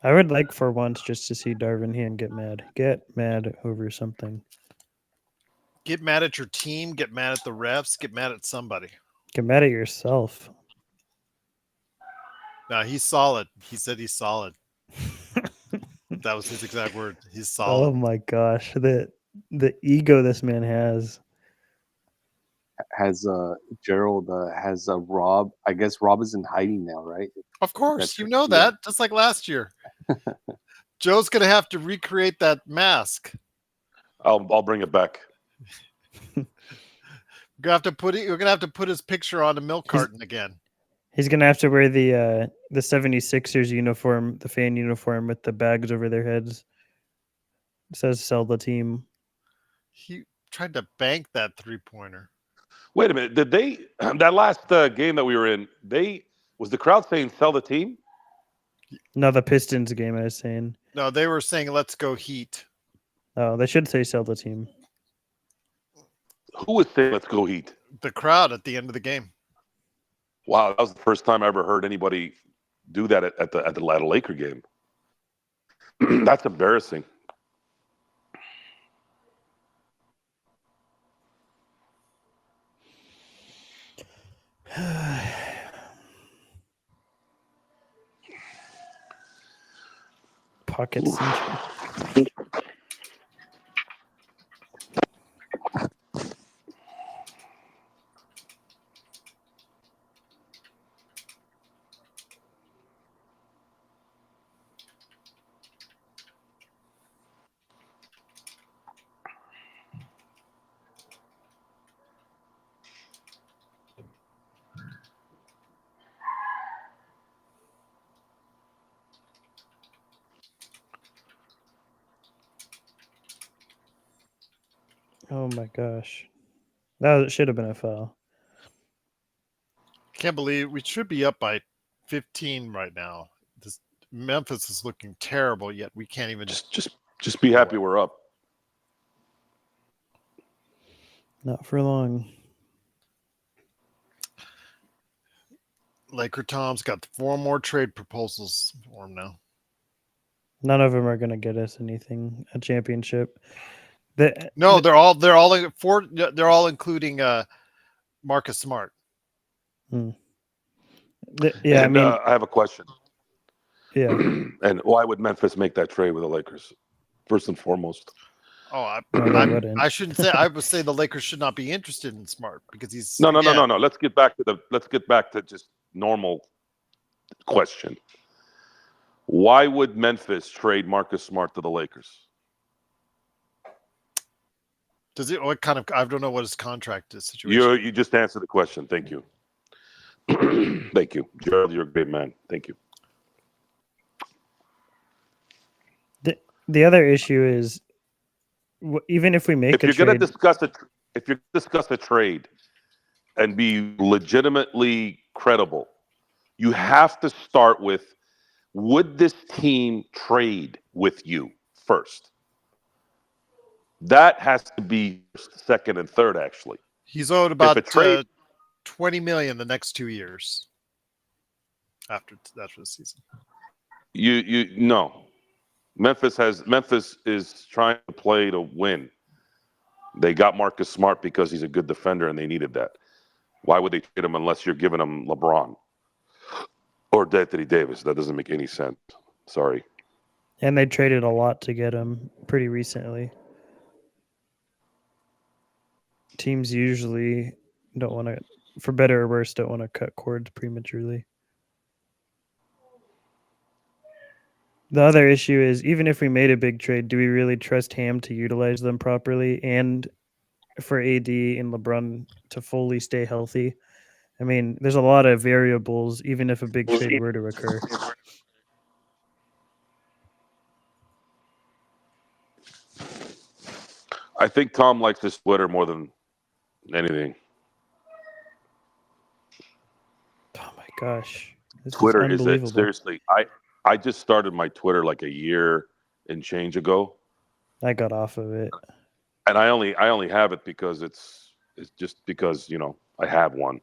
I would like for once just to see Darvin Ham get mad. Get mad over something. Get mad at your team. Get mad at the refs. Get mad at somebody. Get mad at yourself. No, he's solid. He said he's solid. That was his exact word. He's solid. Oh my gosh, the ego this man has. has Gerald has Rob. I guess Rob is in hiding now, right? Of course, That's you right. know Yeah. that, just like last year. Joe's gonna have to recreate that mask. I'll bring it back. We're gonna have to put it. We're gonna have to put his picture on a milk carton again. He's gonna have to wear the 76ers uniform, the fan uniform with the bags over their heads. It says "Sell the team." He tried to bank that 3-pointer. Wait a minute. Did they that last game that we were in? Was the crowd saying sell the team? No, the Pistons game. I was saying. No, they were saying "Let's go Heat." Oh, they should say "Sell the team." Who was saying let's go Heat? The crowd at the end of the game. Wow, that was the first time I ever heard anybody do that at the Laker game. That's embarrassing. Pocket cincher. Oh my gosh, that should have been a foul. Can't believe we should be up by 15 right now. This Memphis is looking terrible, yet we can't even Just be happy we're up. Not for long. Laker Tom's got 4 more trade proposals for him now. None of them are gonna get us anything. A championship. No, they're all including Marcus Smart. Yeah, And, I mean, I have a question. yeah. And why would Memphis make that trade with the Lakers? First and foremost. Oh, No, they wouldn't. I shouldn't say. I would say the Lakers should not be interested in Smart because he's No. Let's get back to just normal question. Why would Memphis trade Marcus Smart to the Lakers? Does it? What kind of? I don't know what his contract is. Situation. You just answered the question. Thank you. Thank you, Gerald. You're a great man. Thank you. The other issue is, even if we make If a you're trade, going to discuss a trade and be legitimately credible, you have to start with, would this team trade with you first? That has to be second and third, actually. He's owed about trade- $20 million the next 2 years after the season. No. Memphis is trying to play to win. They got Marcus Smart because he's a good defender and they needed that. Why would they trade him unless you're giving him LeBron or Anthony Davis? That doesn't make any sense. Sorry. and they traded a lot to get him pretty recently. Teams usually don't want to, for better or worse, don't want to cut cords prematurely. The other issue is, even if we made a big trade, do we really trust Ham to utilize them properly and for AD and LeBron to fully stay healthy? I mean, there's a lot of variables, even if a big trade were to occur. I think Tom likes his Twitter more than anything. Oh my gosh. This Twitter is is it. unbelievable. Seriously. I just started my Twitter like a year and change ago. I got off of it. And I only have it because it's just because, I have one.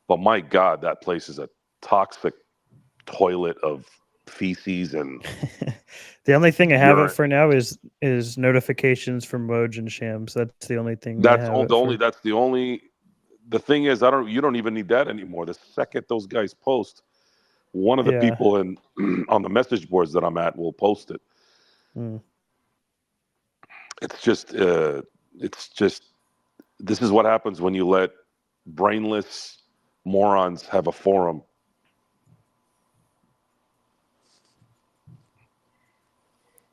But my God, that place is a toxic toilet of feces and The only thing I have urine. it for now is notifications from Woj and Shams. That's the only thing. The thing is, you don't even need that anymore. The second those guys post, one of the people on the message boards that I'm at will post it. Mm. It's just this is what happens when you let brainless morons have a forum.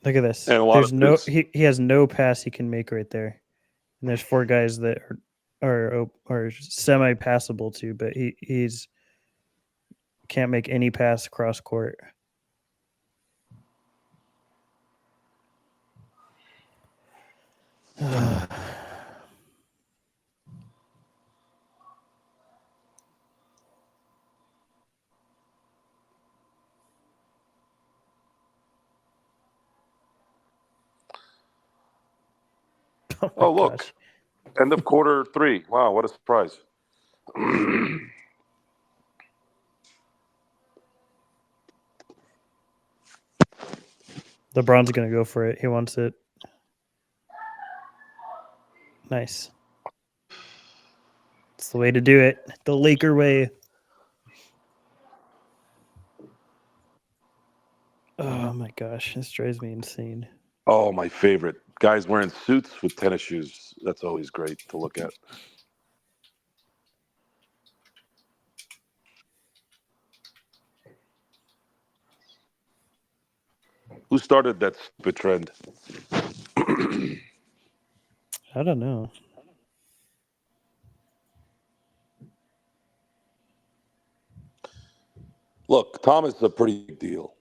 Look at this. And a lot There's of no it's- he has no pass he can make right there, and there's 4 guys that are semi passable too, but he's can't make any pass cross court. Oh, look. Gosh. End of quarter 3. Wow, what a surprise. LeBron's gonna go for it. He wants it. Nice. It's the way to do it. The Laker way. Oh my gosh, this drives me insane. Oh, my favorite. Guys wearing suits with tennis shoes. That's always great to look at. Who started that stupid trend? I don't know. Look, Thomas is a pretty big deal.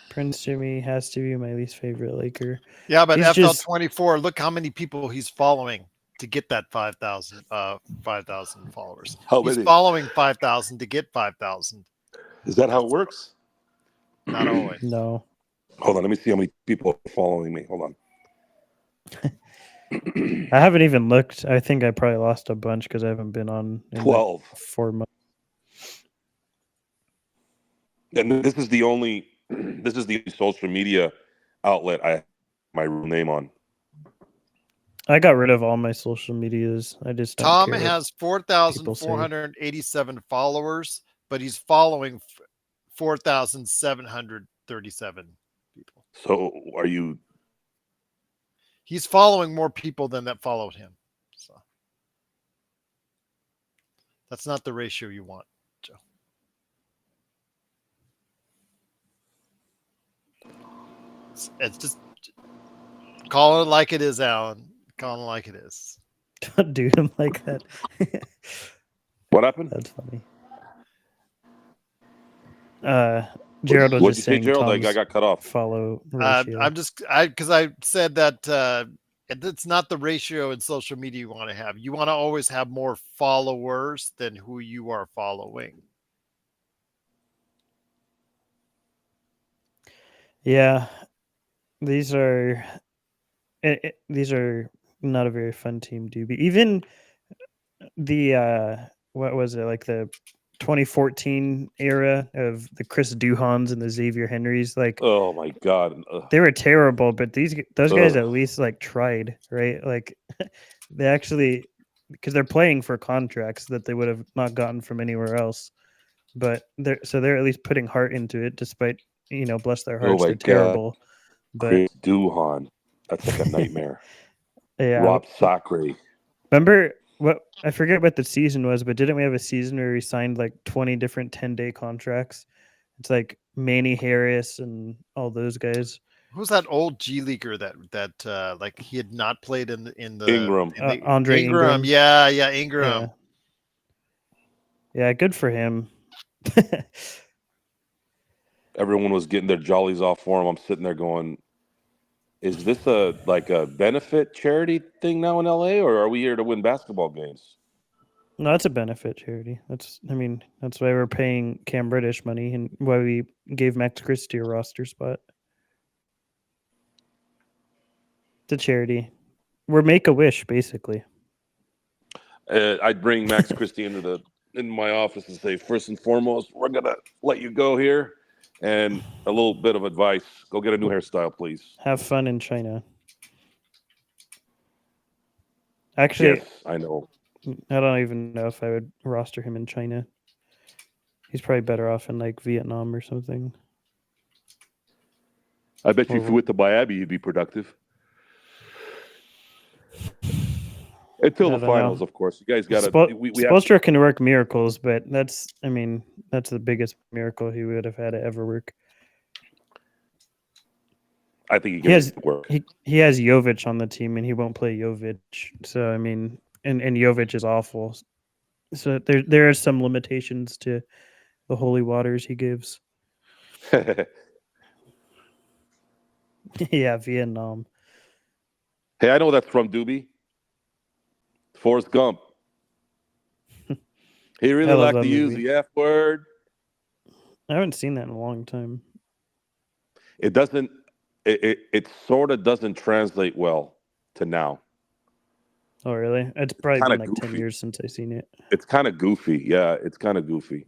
Prince Jimmy has to be my least favorite Laker. Yeah, but He's FL just- 24, look how many people he's following to get that 5,000 followers. How He's many? following 5,000 to get 5,000. Is that how it works? Not always. No. Hold on, let me see how many people are following me. Hold on. I haven't even looked. I think I probably lost a bunch because I haven't been on in 12. 4 months. And this is the only social media outlet I have my real name on. I got rid of all my social medias. I just don't Tom care what has people say. 4,487 followers, but he's following 4,737 people. So are you? He's following more people than that followed him. So that's not the ratio you want, Joe. It's just calling it like it is, Alan. Calling it like it is. Don't do him like that. What happened? That's funny. Gerald was What'd just you say, saying Gerald? I Tom's got cut off. follow ratio. Because I said that it's not the ratio in social media you want to have. You want to always have more followers than who you are following. Yeah, these are not a very fun team, Doobie. Even the what was it, like the 2014 era of the Chris Duhans and the Xavier Henrys, like Oh my God! they were terrible, but those guys Ugh. at least like tried, right? Like they actually, because they're playing for contracts that they would have not gotten from anywhere else, but they're at least putting heart into it, despite, bless their Oh hearts, my they're God. terrible. But Chris Duhan. That's like a nightmare. yeah, Rob Sacre. remember what, I forget what the season was, but didn't we have a season where we signed like 20 different 10-day contracts? It's like Manny Harris and all those guys. Who's that old G leaguer that like he had not played in the Ingram. Andre Ingram. Yeah, Ingram. Yeah, good for him. Everyone was getting their jollies off for him. I'm sitting there going, is this a benefit charity thing now in LA, or are we here to win basketball games? No, it's a benefit charity. That's why we're paying Cam British money and why we gave Max Christie a roster spot. It's a charity. We're Make-A-Wish, basically. I'd bring Max Christie into my office and say, first and foremost, we're gonna let you go here, and a little bit of advice: go get a new hairstyle, please. Have fun in China. Actually, Yes, I know. I don't even know if I would roster him in China. He's probably better off in like Vietnam or something. I bet you if Or- you went to Miami, you'd be productive. Until I the don't finals, know. of course. You guys got to. We have. Spoelstra can work miracles, but that's the biggest miracle he would have had to ever work. I think he He can has make it work. he has Jovic on the team, and he won't play Jovic. So I mean, and Jovic is awful. So there are some limitations to the holy waters he gives. Yeah, Vietnam. Hey, I know that's from Doobie. Forrest Gump. He I really love liked that to use movie. the F word. I haven't seen that in a long time. It doesn't. It sort of doesn't translate well to now. Oh, really? It's probably Kinda been like 10 goofy. years since I seen it. It's kind of goofy. Yeah, it's kind of goofy.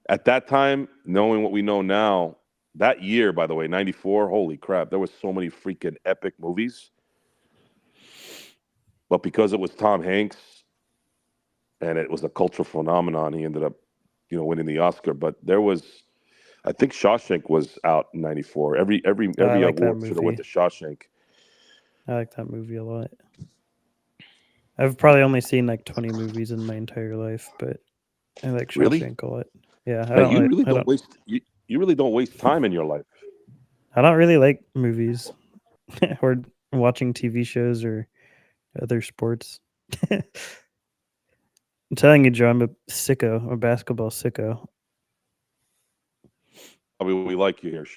At that time, knowing what we know now, that year, by the way, 94, holy crap, there was so many freaking epic movies. But because it was Tom Hanks and it was a cultural phenomenon, he ended up, winning the Oscar. But there was, I think Shawshank was out in 94. Every I like that award should have went movie. to Shawshank. I like that movie a lot. I've probably only seen like 20 movies in my entire life, but I like Really? Shawshank a lot. Yeah, I Man, don't you like. really I don't don't. waste you really don't waste time in your life. I don't really like movies or watching TV shows or other sports. I'm telling you, Joe, I'm a sicko, a basketball sicko. I mean, we like you here,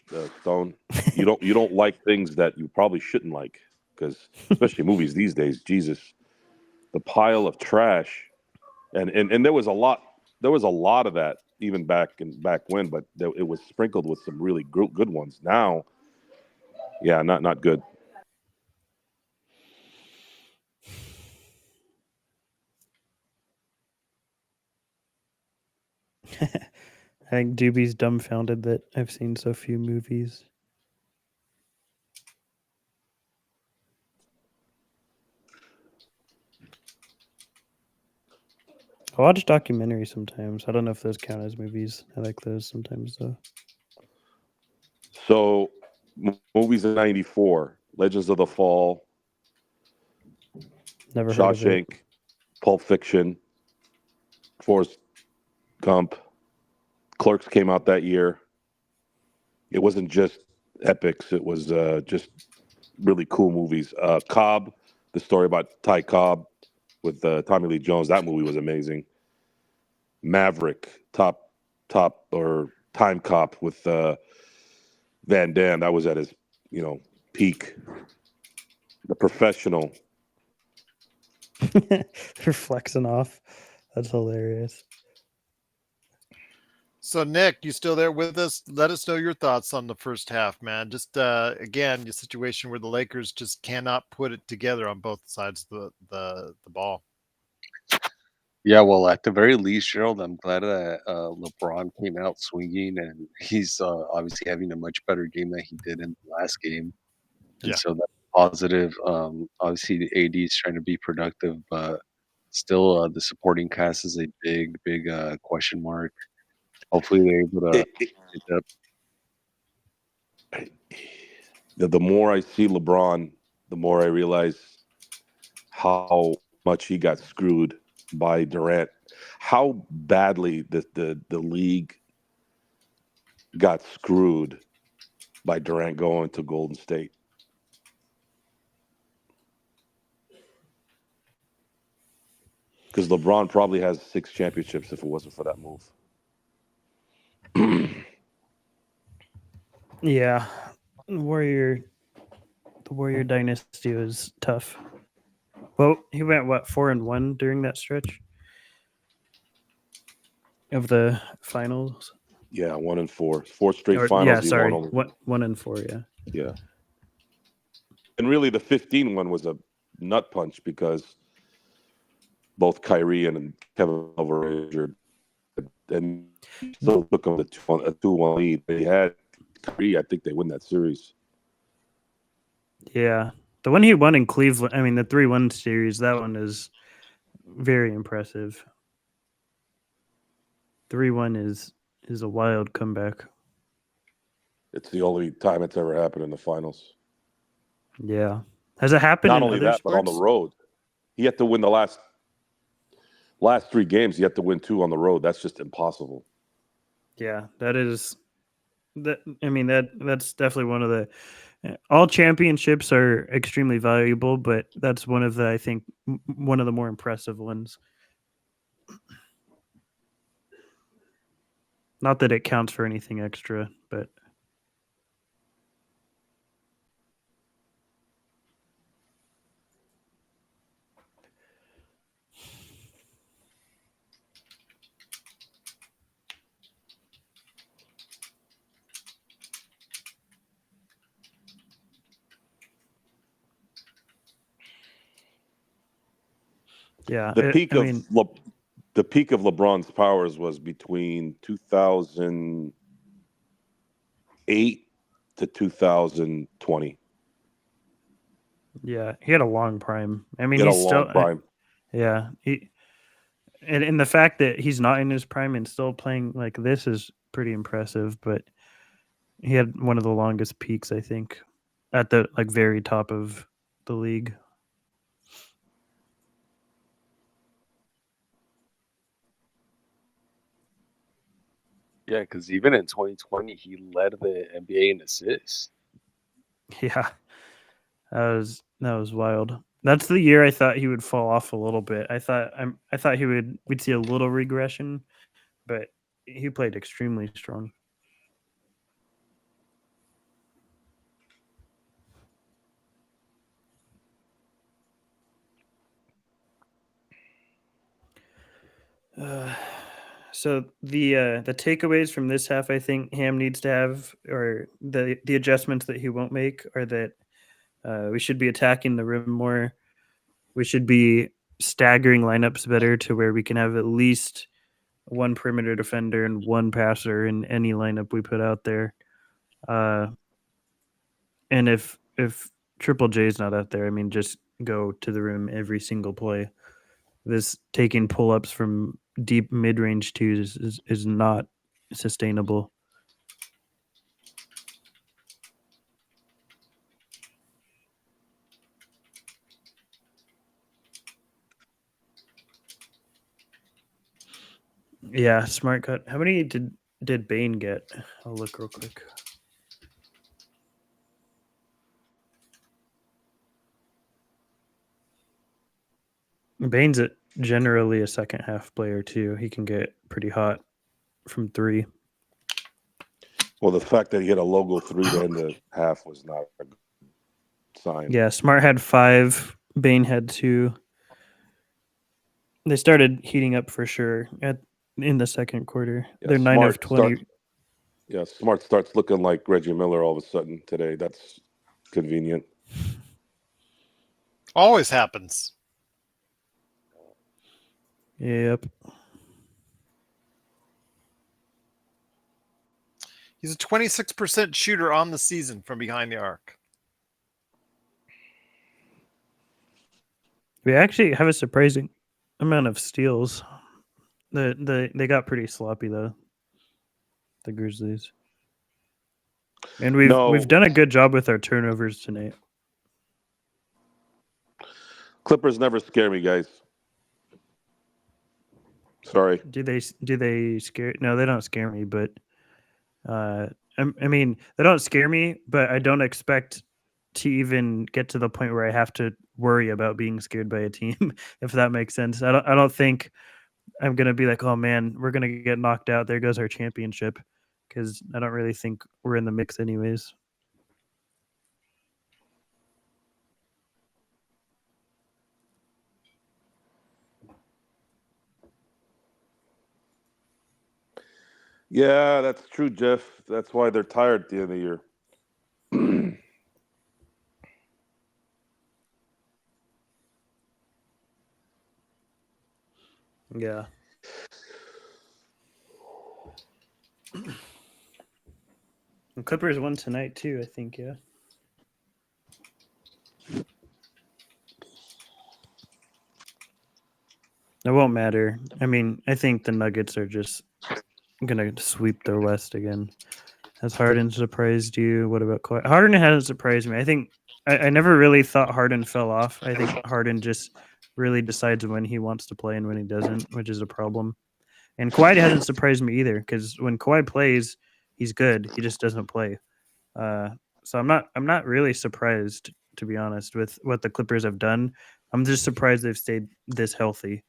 Stone. You don't like things that you probably shouldn't like, because especially movies these days. Jesus, the pile of trash, and there was a lot of that even back when, but it was sprinkled with some really good ones. Now, yeah, not good. I think Doobie's dumbfounded that I've seen so few movies. I watch documentaries sometimes. I don't know if those count as movies. I like those sometimes though. So, movies in '94, Legends of the Fall, Never heard of it. Shawshank, Pulp Fiction, Forrest Gump, Clerks came out that year. It wasn't just epics; it was just really cool movies. Cobb, the story about Ty Cobb with Tommy Lee Jones. That movie was amazing. Maverick, top or Time Cop with Van Damme. That was at his peak. The Professional. They're flexing off. That's hilarious. So, Nick, you still there with us? Let us know your thoughts on the first half, man. Just again, the situation where the Lakers just cannot put it together on both sides of the ball. Yeah, well, at the very least, Gerald, I'm glad that LeBron came out swinging, and he's obviously having a much better game than he did in the last game, and Yeah. so that's positive. Obviously, the AD is trying to be productive, but still, the supporting cast is a big question mark. Hopefully, they're able to end up. The more I see LeBron, the more I realize how much he got screwed by Durant. How badly the league got screwed by Durant going to Golden State. Because LeBron probably has 6 championships if it wasn't for that move. Yeah. The Warrior dynasty was tough. Well, he went 4-1 during that stretch of the finals. Yeah, 1-4, 4 straight Or, finals. yeah, He sorry, won only. 1-4. Yeah. Yeah, and really the 15 one was a nut punch because both Kyrie and Kevin Love were injured, and still took them to a 2-1 lead. They had Kyrie. I think they win that series. Yeah. The one he won in Cleveland, I mean, the 3-1 series, that one is very impressive. 3-1 is a wild comeback. It's the only time it's ever happened in the finals. Yeah. Has it happened Not in only other that, sports? but on the road. He had to win the last 3 games. He had to win 2 on the road. That's just impossible. Yeah, that is that. I mean that's definitely one of the. All championships are extremely valuable, but that's one of the I think one of the more impressive ones. Not that it counts for anything extra, but yeah, The peak I mean, the peak of LeBron's powers was between 2008 to 2020. yeah, he had a long prime. I mean, He had a he's long still, prime. yeah, and the fact that he's not in his prime and still playing like this is pretty impressive. But he had one of the longest peaks, I think, at the like very top of the league. Yeah, because even in 2020, he led the NBA in assists. Yeah, that was wild. That's the year I thought he would fall off a little bit. I thought we'd see a little regression, but he played extremely strong. So the takeaways from this half, I think Ham needs to have, or the adjustments that he won't make, are that we should be attacking the rim more. We should be staggering lineups better to where we can have at least one perimeter defender and one passer in any lineup we put out there. And if Triple J is not out there, I mean, just go to the rim every single play. This taking pull-ups from deep mid-range twos is not sustainable. Yeah, smart cut. How many did Bane get? I'll look real quick. Bane's generally a second half player too. He can get pretty hot from 3. Well, the fact that he had a logo 3 to end the half was not a good sign. Yeah, Smart had 5. Bane had 2. They started heating up for sure in the second quarter. Yeah, They're 9 of 20. Smart starts looking like Reggie Miller all of a sudden today. That's convenient. Always happens. Yep. He's a 26% shooter on the season from behind the arc. We actually have a surprising amount of steals. They got pretty sloppy though. The Grizzlies. And we've done a good job with our turnovers tonight. Clippers never scare me, guys. Sorry. Do they scare? No, they don't scare me. But I mean, they don't scare me. But I don't expect to even get to the point where I have to worry about being scared by a team. If that makes sense. I don't think I'm gonna be like, oh man, we're gonna get knocked out. There goes our championship. Because I don't really think we're in the mix anyways. Yeah, that's true, Jeff. That's why they're tired at the end of the year. Yeah. The Clippers won tonight too, I think, yeah. It won't matter. I mean, I think the Nuggets are just gonna sweep the West again. Has Harden surprised you? What about Kawhi? Harden hasn't surprised me. I think I never really thought Harden fell off. I think Harden just really decides when he wants to play and when he doesn't, which is a problem. And Kawhi hasn't surprised me either, because when Kawhi plays, he's good. He just doesn't play. So I'm not really surprised, to be honest, with what the Clippers have done. I'm just surprised they've stayed this healthy.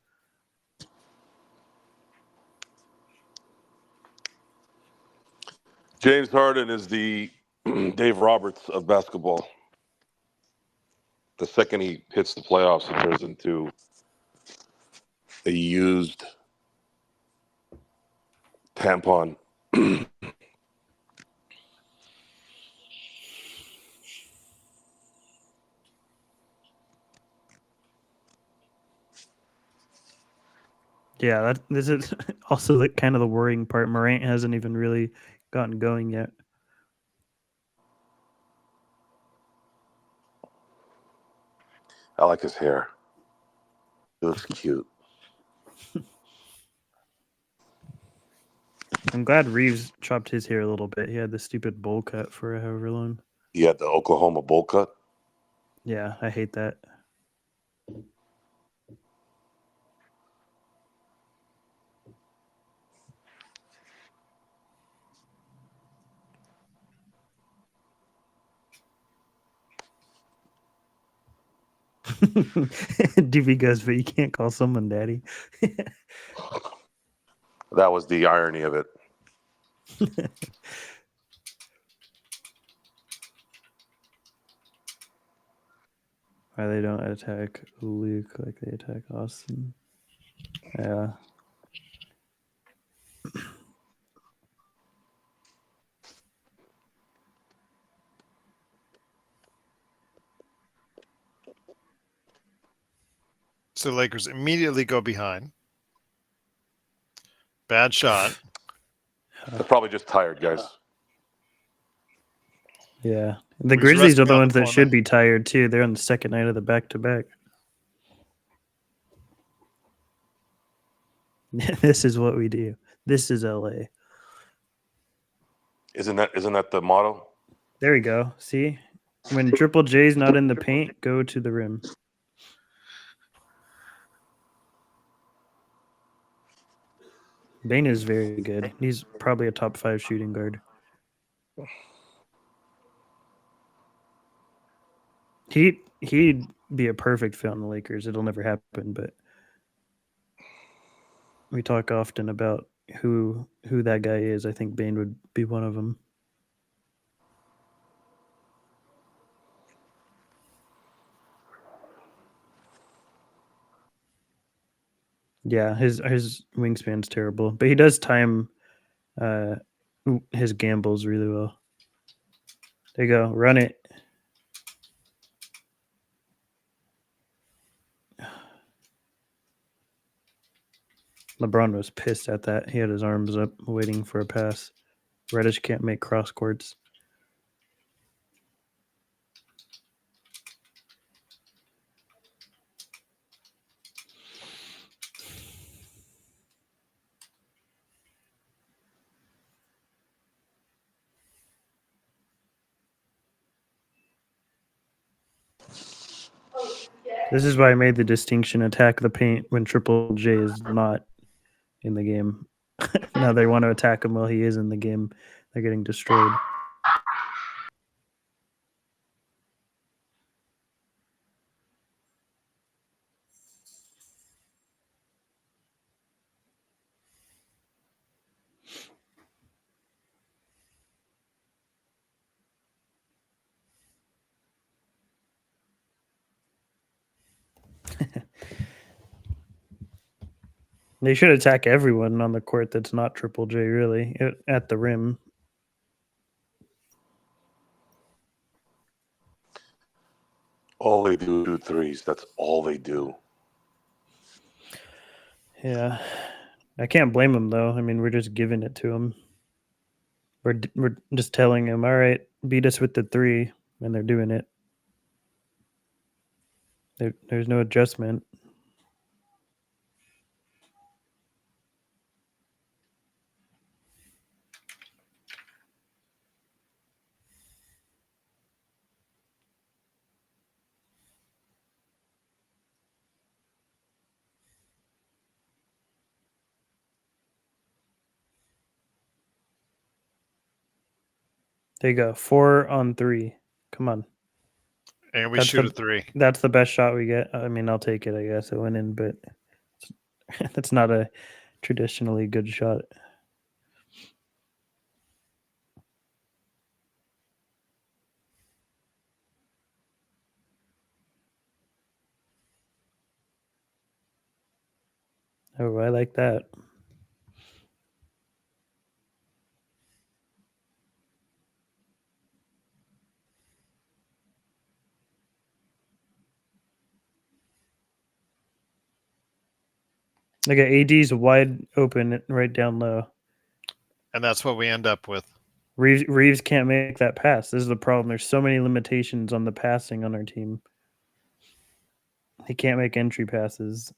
James Harden is the Dave Roberts of basketball. The second he hits the playoffs, he turns into a used tampon. Yeah, this is also kind of the worrying part. Morant hasn't even really gotten going yet. I like his hair. It looks cute. I'm glad Reeves chopped his hair a little bit. He had the stupid bowl cut for however long. He had the Oklahoma bowl cut. Yeah, I hate that. DB goes, but you can't call someone daddy. That was the irony of it. Why they don't attack Luke like they attack Austin. Yeah. So Lakers immediately go behind. Bad shot. They're probably just tired, guys. Yeah. The He's Grizzlies are resting the on the ones that corner. should be tired too. They're on the second night of the back-to-back. This is what we do. This is LA. Isn't that the motto? There we go. See? When Triple J's not in the paint, go to the rim. Bane is very good. He's probably a top 5 shooting guard. He'd be a perfect fit on the Lakers. It'll never happen, but we talk often about who that guy is. I think Bane would be one of them. Yeah, his wingspan's terrible, but he does time his gambles really well. There you go. Run it. LeBron was pissed at that. He had his arms up waiting for a pass. Reddish can't make cross courts. This is why I made the distinction: attack the paint when Triple J is not in the game. Now they want to attack him while he is in the game. They're getting destroyed. They should attack everyone on the court that's not Triple J, really, at the rim. All they do is shoot threes. That's all they do. Yeah. I can't blame them, though. I mean, we're just giving it to them. We're just telling them, all right, beat us with the 3, and they're doing it. There's no adjustment. There you go. 4 on 3. Come on. And we That's shoot the- a 3. That's the best shot we get. I mean, I'll take it, I guess. It went in, but that's not a traditionally good shot. Oh, I like that. Look at AD's wide open right down low. And that's what we end up with. Reeves can't make that pass. This is the problem. There's so many limitations on the passing on our team. He can't make entry passes.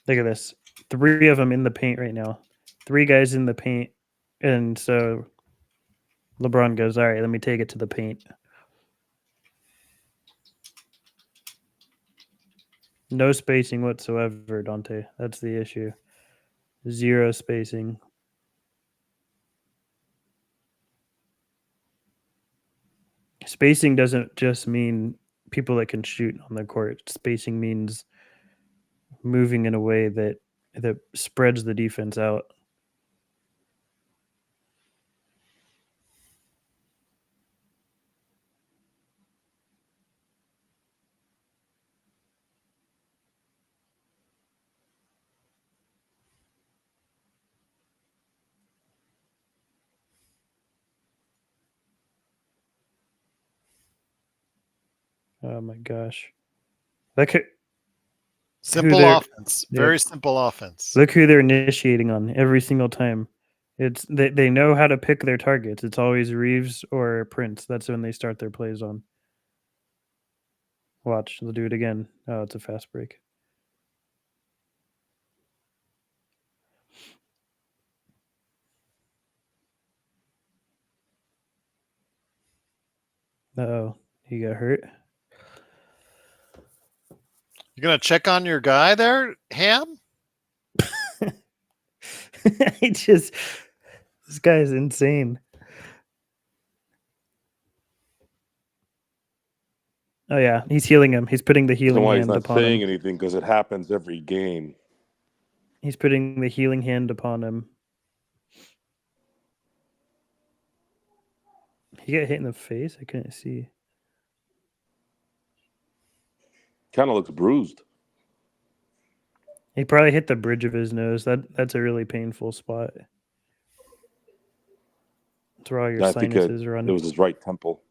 Look at this. 3 of them in the paint right now. 3 guys in the paint. And so LeBron goes, all right, let me take it to the paint. No spacing whatsoever, Dante. That's the issue. 0 spacing. Spacing doesn't just mean people that can shoot on the court. Spacing means moving in a way that spreads the defense out. Oh my gosh. Look Simple they're- offense. Very simple offense. Look who they're initiating on every single time. It's they know how to pick their targets. It's always Reeves or Prince. That's when they start their plays on. Watch, they'll do it again. Oh, it's a fast break. Uh-oh, he got hurt. You gonna check on your guy there, Ham? This guy is insane. Oh yeah, he's healing him. He's putting the That's healing why he's hand not upon saying him. anything, because it happens every game. He's putting the healing hand upon him. He got hit in the face? I couldn't see. Kind of looks bruised. He probably hit the bridge of his nose. That's a really painful spot. That's where all your I think sinuses it run. was his right temple.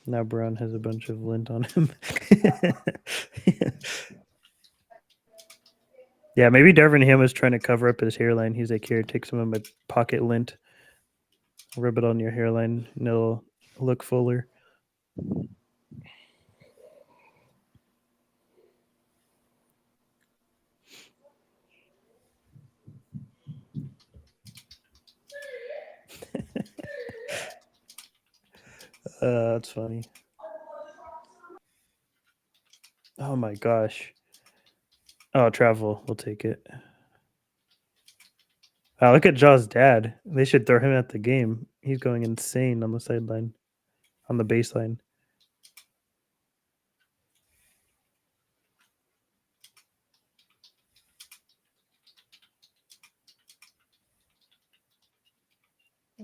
Now Brown has a bunch of lint on him. Yeah, maybe Darvin Ham was trying to cover up his hairline. He's like, here, take some of my pocket lint. Rub it on your hairline and it'll look fuller. That's funny. Oh my gosh. Oh, travel. We'll take it. Look at Jaw's dad. They should throw him at the game. He's going insane on the sideline, on the baseline.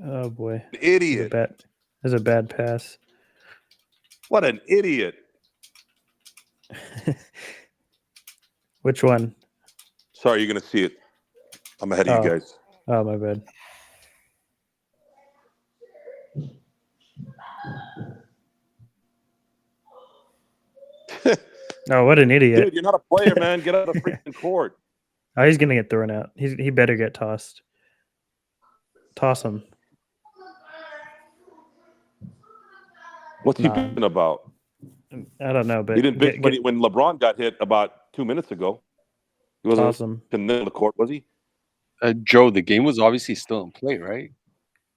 Oh boy. Idiot. That's a bad pass. What an idiot. Which one? Sorry, you're going to see it. I'm ahead of you guys. Oh, my bad. Oh, what an idiot. Dude, you're not a player, man. Get out of the freaking court. Oh, he's going to get thrown out. He better get tossed. Toss him. What's he been about? I don't know, but He didn't bitch when LeBron got hit about 2 minutes ago. He wasn't awesome. in the court, was he? Joe, the game was obviously still in play, right?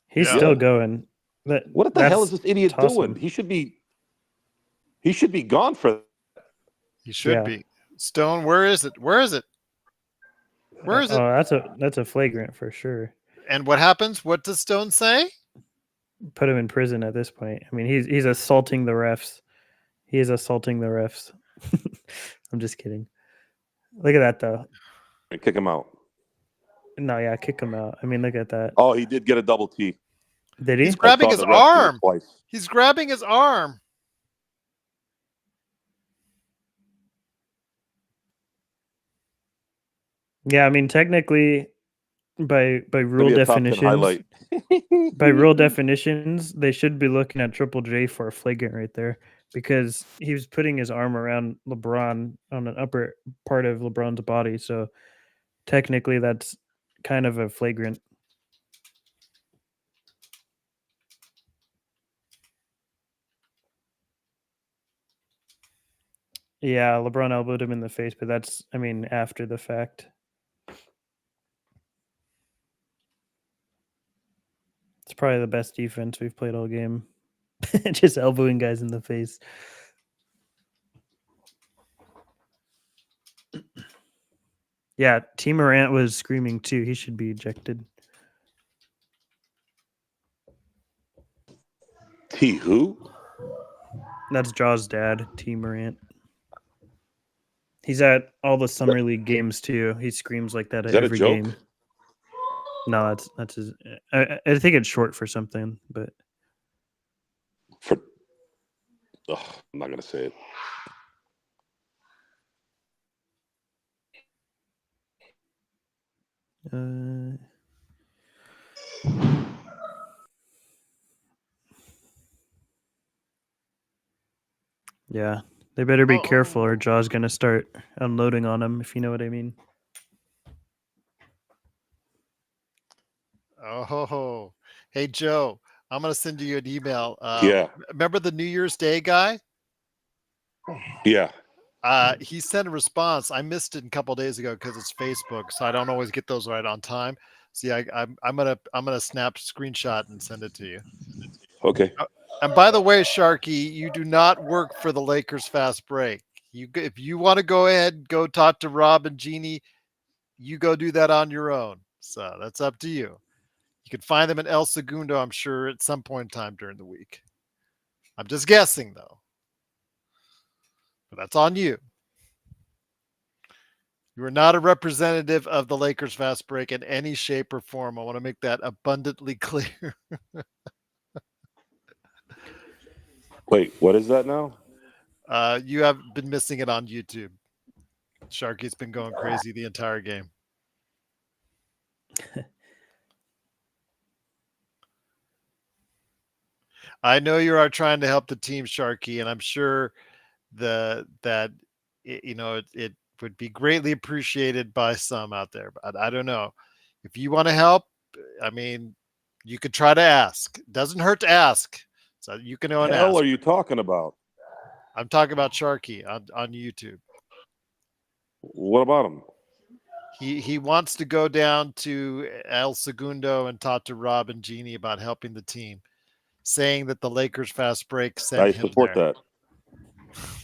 He's Yeah. still going. What the hell is this idiot doing? He should be gone for that. He should be. Stone, where is it? Where is it? Where is it? Oh, that's a flagrant for sure. And what happens? What does Stone say? Put him in prison at this point. I mean, he's assaulting the refs. He is assaulting the refs. I'm just kidding. Look at that though. And kick him out. No, yeah, kick him out. I mean, look at that. Oh, he did get a double T. Did he? He's grabbing his arm. Twice. He's grabbing his arm. Yeah, I mean, technically, by rule Maybe a top 10 definitions, highlight. by rule definitions, they should be looking at Triple J for a flagrant right there because he was putting his arm around LeBron on an upper part of LeBron's body. So technically, that's kind of a flagrant. Yeah, LeBron elbowed him in the face, but that's, I mean, after the fact. It's probably the best defense we've played all game. Just elbowing guys in the face. Yeah, T. Morant was screaming too. He should be ejected. T who? That's Jaw's dad, T. Morant. He's at all the summer league games too. He screams like that at every game. No, that's his. I think it's short for something, but I'm not gonna say it. Yeah, they better be careful, or Jaw's gonna start unloading on him. If you know what I mean. Oh, hey Joe, I'm gonna send you an email. Yeah. Remember the New Year's Day guy? Yeah. He sent a response. I missed it a couple days ago because it's Facebook, so I don't always get those right on time. See, I'm gonna snap screenshot and send it to you. Okay. And by the way, Sharky, you do not work for the Lakers Fast Break. If you want to go ahead, go talk to Rob and Jeannie, you go do that on your own. So that's up to you. You can find them in El Segundo, I'm sure, at some point in time during the week. I'm just guessing, though. But that's on you. You are not a representative of the Lakers Fast Break in any shape or form. I want to make that abundantly clear. Wait, what is that now? You have been missing it on YouTube. Sharky's been going crazy the entire game. I know you are trying to help the team, Sharky, and I'm sure it would be greatly appreciated by some out there. But I don't know. If you want to help, I mean, you could try to ask. Doesn't hurt to ask. So you can What the hell are you talking about? I'm talking about Sharky on YouTube. What about him? He wants to go down to El Segundo and talk to Rob and Jeannie about helping the team, saying that the Lakers Fast Break sent I him support there.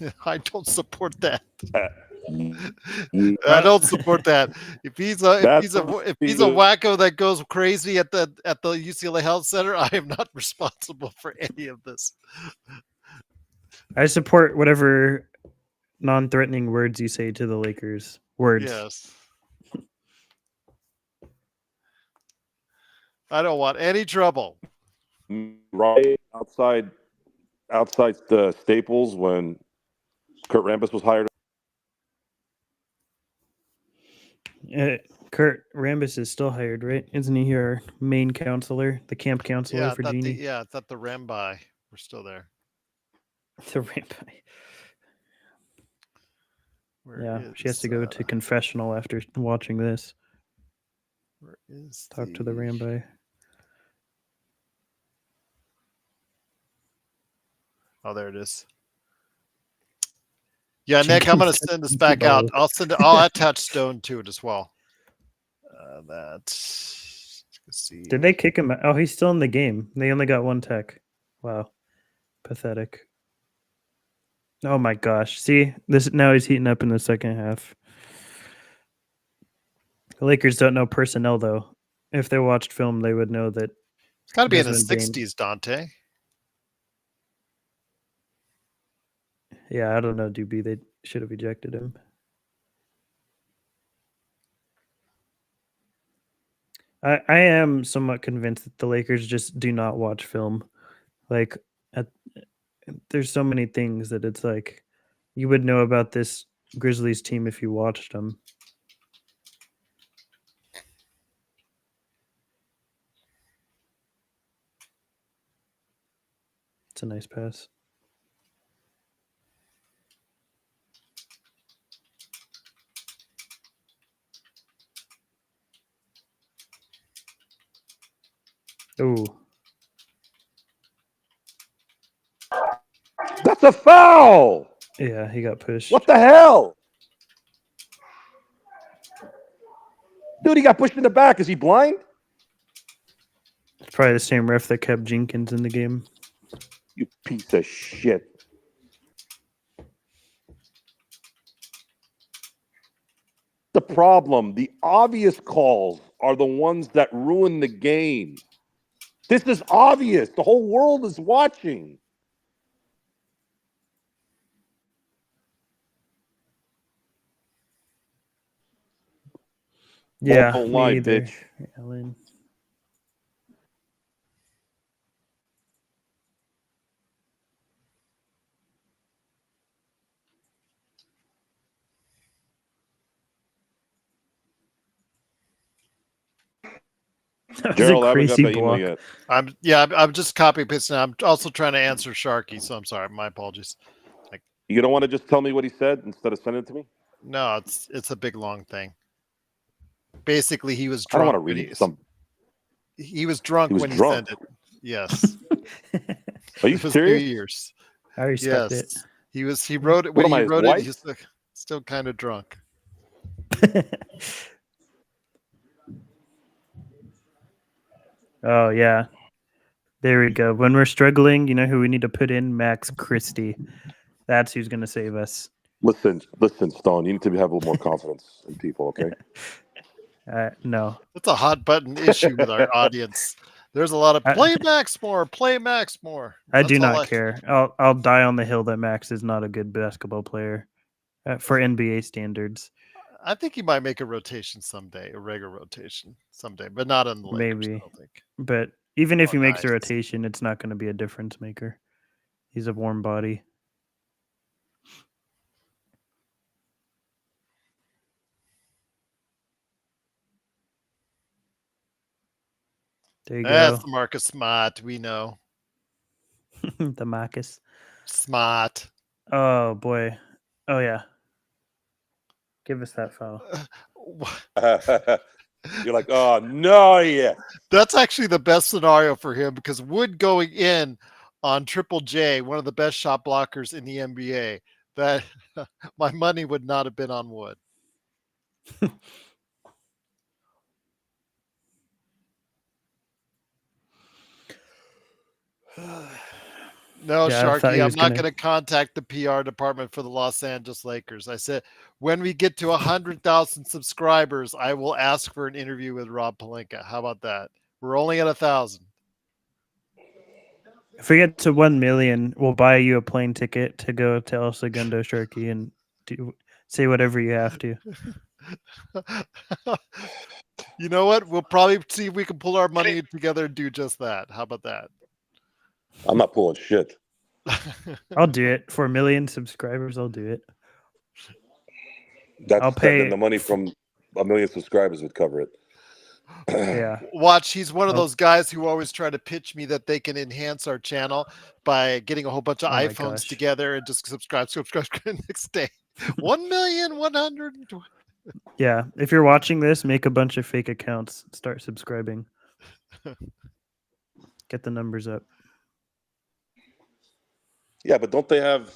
that. I don't support that. I don't support that. If he's a wacko that goes crazy at the UCLA Health Center, I am not responsible for any of this. I support whatever non-threatening words you say to the Lakers. Words. Yes. I don't want any trouble. Right outside the Staples when Kurt Rambis was hired. Kurt Rambis is still hired, right? Isn't he our main counselor, the camp counselor for Jeannie? I thought the Rambi were still there. The Rambi. She has to go to confessional after watching this. Where is Talk to the Rambi. Oh, there it is. Yeah, Nick, I'm going to Jenkins send this catching back out. balls. I'll attach Stone to it as well. Let's see. Did they kick him out? Oh, he's still in the game. They only got one tech. Wow. Pathetic. Oh my gosh. See, this now he's heating up in the second half. The Lakers don't know personnel though. If they watched film, they would know that It's got to be in the Desmond Bane- 60s, Dante. Yeah, I don't know, DB. They should have ejected him. I am somewhat convinced that the Lakers just do not watch film. Like, there's so many things that it's like you would know about this Grizzlies team if you watched them. It's a nice pass. Oh, That's a foul. yeah, he got pushed. What the hell? Dude, he got pushed in the back. Is he blind? It's probably the same ref that kept Jenkins in the game. You piece of shit. The problem, the obvious calls are the ones that ruin the game. This is obvious. The whole world is watching. Yeah, Whole me line, either. bitch. Allen. That was Gerald, a I haven't got crazy that email block. yet. I'm just copy pasting. I'm also trying to answer Sharky, so I'm sorry. My apologies. You don't want to just tell me what he said instead of sending it to me? No, it's a big long thing. Basically, he was I don't drunk. want to when read some. he was drunk He was when drunk. he sent it. Yes. Are you It was New serious? Year's. I respect Yes. He wrote it What when am I, he his wrote it. wife? He's still kind of drunk. it. Oh yeah. There we go. When we're struggling, you know who we need to put in? Max Christie. That's who's going to save us. Listen, Stone. You need to have a little more confidence in people, okay? No. That's a hot button issue with our audience. There's a lot of play Max more. I do That's all not care. I'll die on the hill that Max is not a good basketball player for NBA standards. I think he might make a rotation someday, a regular rotation someday, but not on the Lakers. Maybe. I don't think. But even if Oh, he makes a nice. rotation, it's not going to be a difference maker. He's a warm body. There you That's go. Marcus Smart. We know. The Marcus. Smart. Oh boy. Oh yeah. Give us that foul. You're like, oh no, yeah. That's actually the best scenario for him because Wood going in on Triple J, one of the best shot blockers in the NBA. That my money would not have been on Wood. No, Yeah, I thought Sharky, he I'm was not gonna- going to contact the PR department for the Los Angeles Lakers. I said, when we get to 100,000 subscribers, I will ask for an interview with Rob Pelinka. How about that? We're only at 1,000. If we get to 1 million, we'll buy you a plane ticket to go to El Segundo, Sharky, and say whatever you have to. You know what? We'll probably see if we can pull our money together and do just that. How about that? I'm not pulling shit. I'll do it for 1 million subscribers. I'll do it. That's I'll pay- then the money from 1 million subscribers would cover it. Yeah. Watch, he's one of Oh. those guys who always try to pitch me that they can enhance our channel by getting a whole bunch of Oh my iPhones gosh. together and just subscribe next day. 1,100,000. Yeah. If you're watching this, make a bunch of fake accounts. Start subscribing. Get the numbers up. Yeah, but don't they have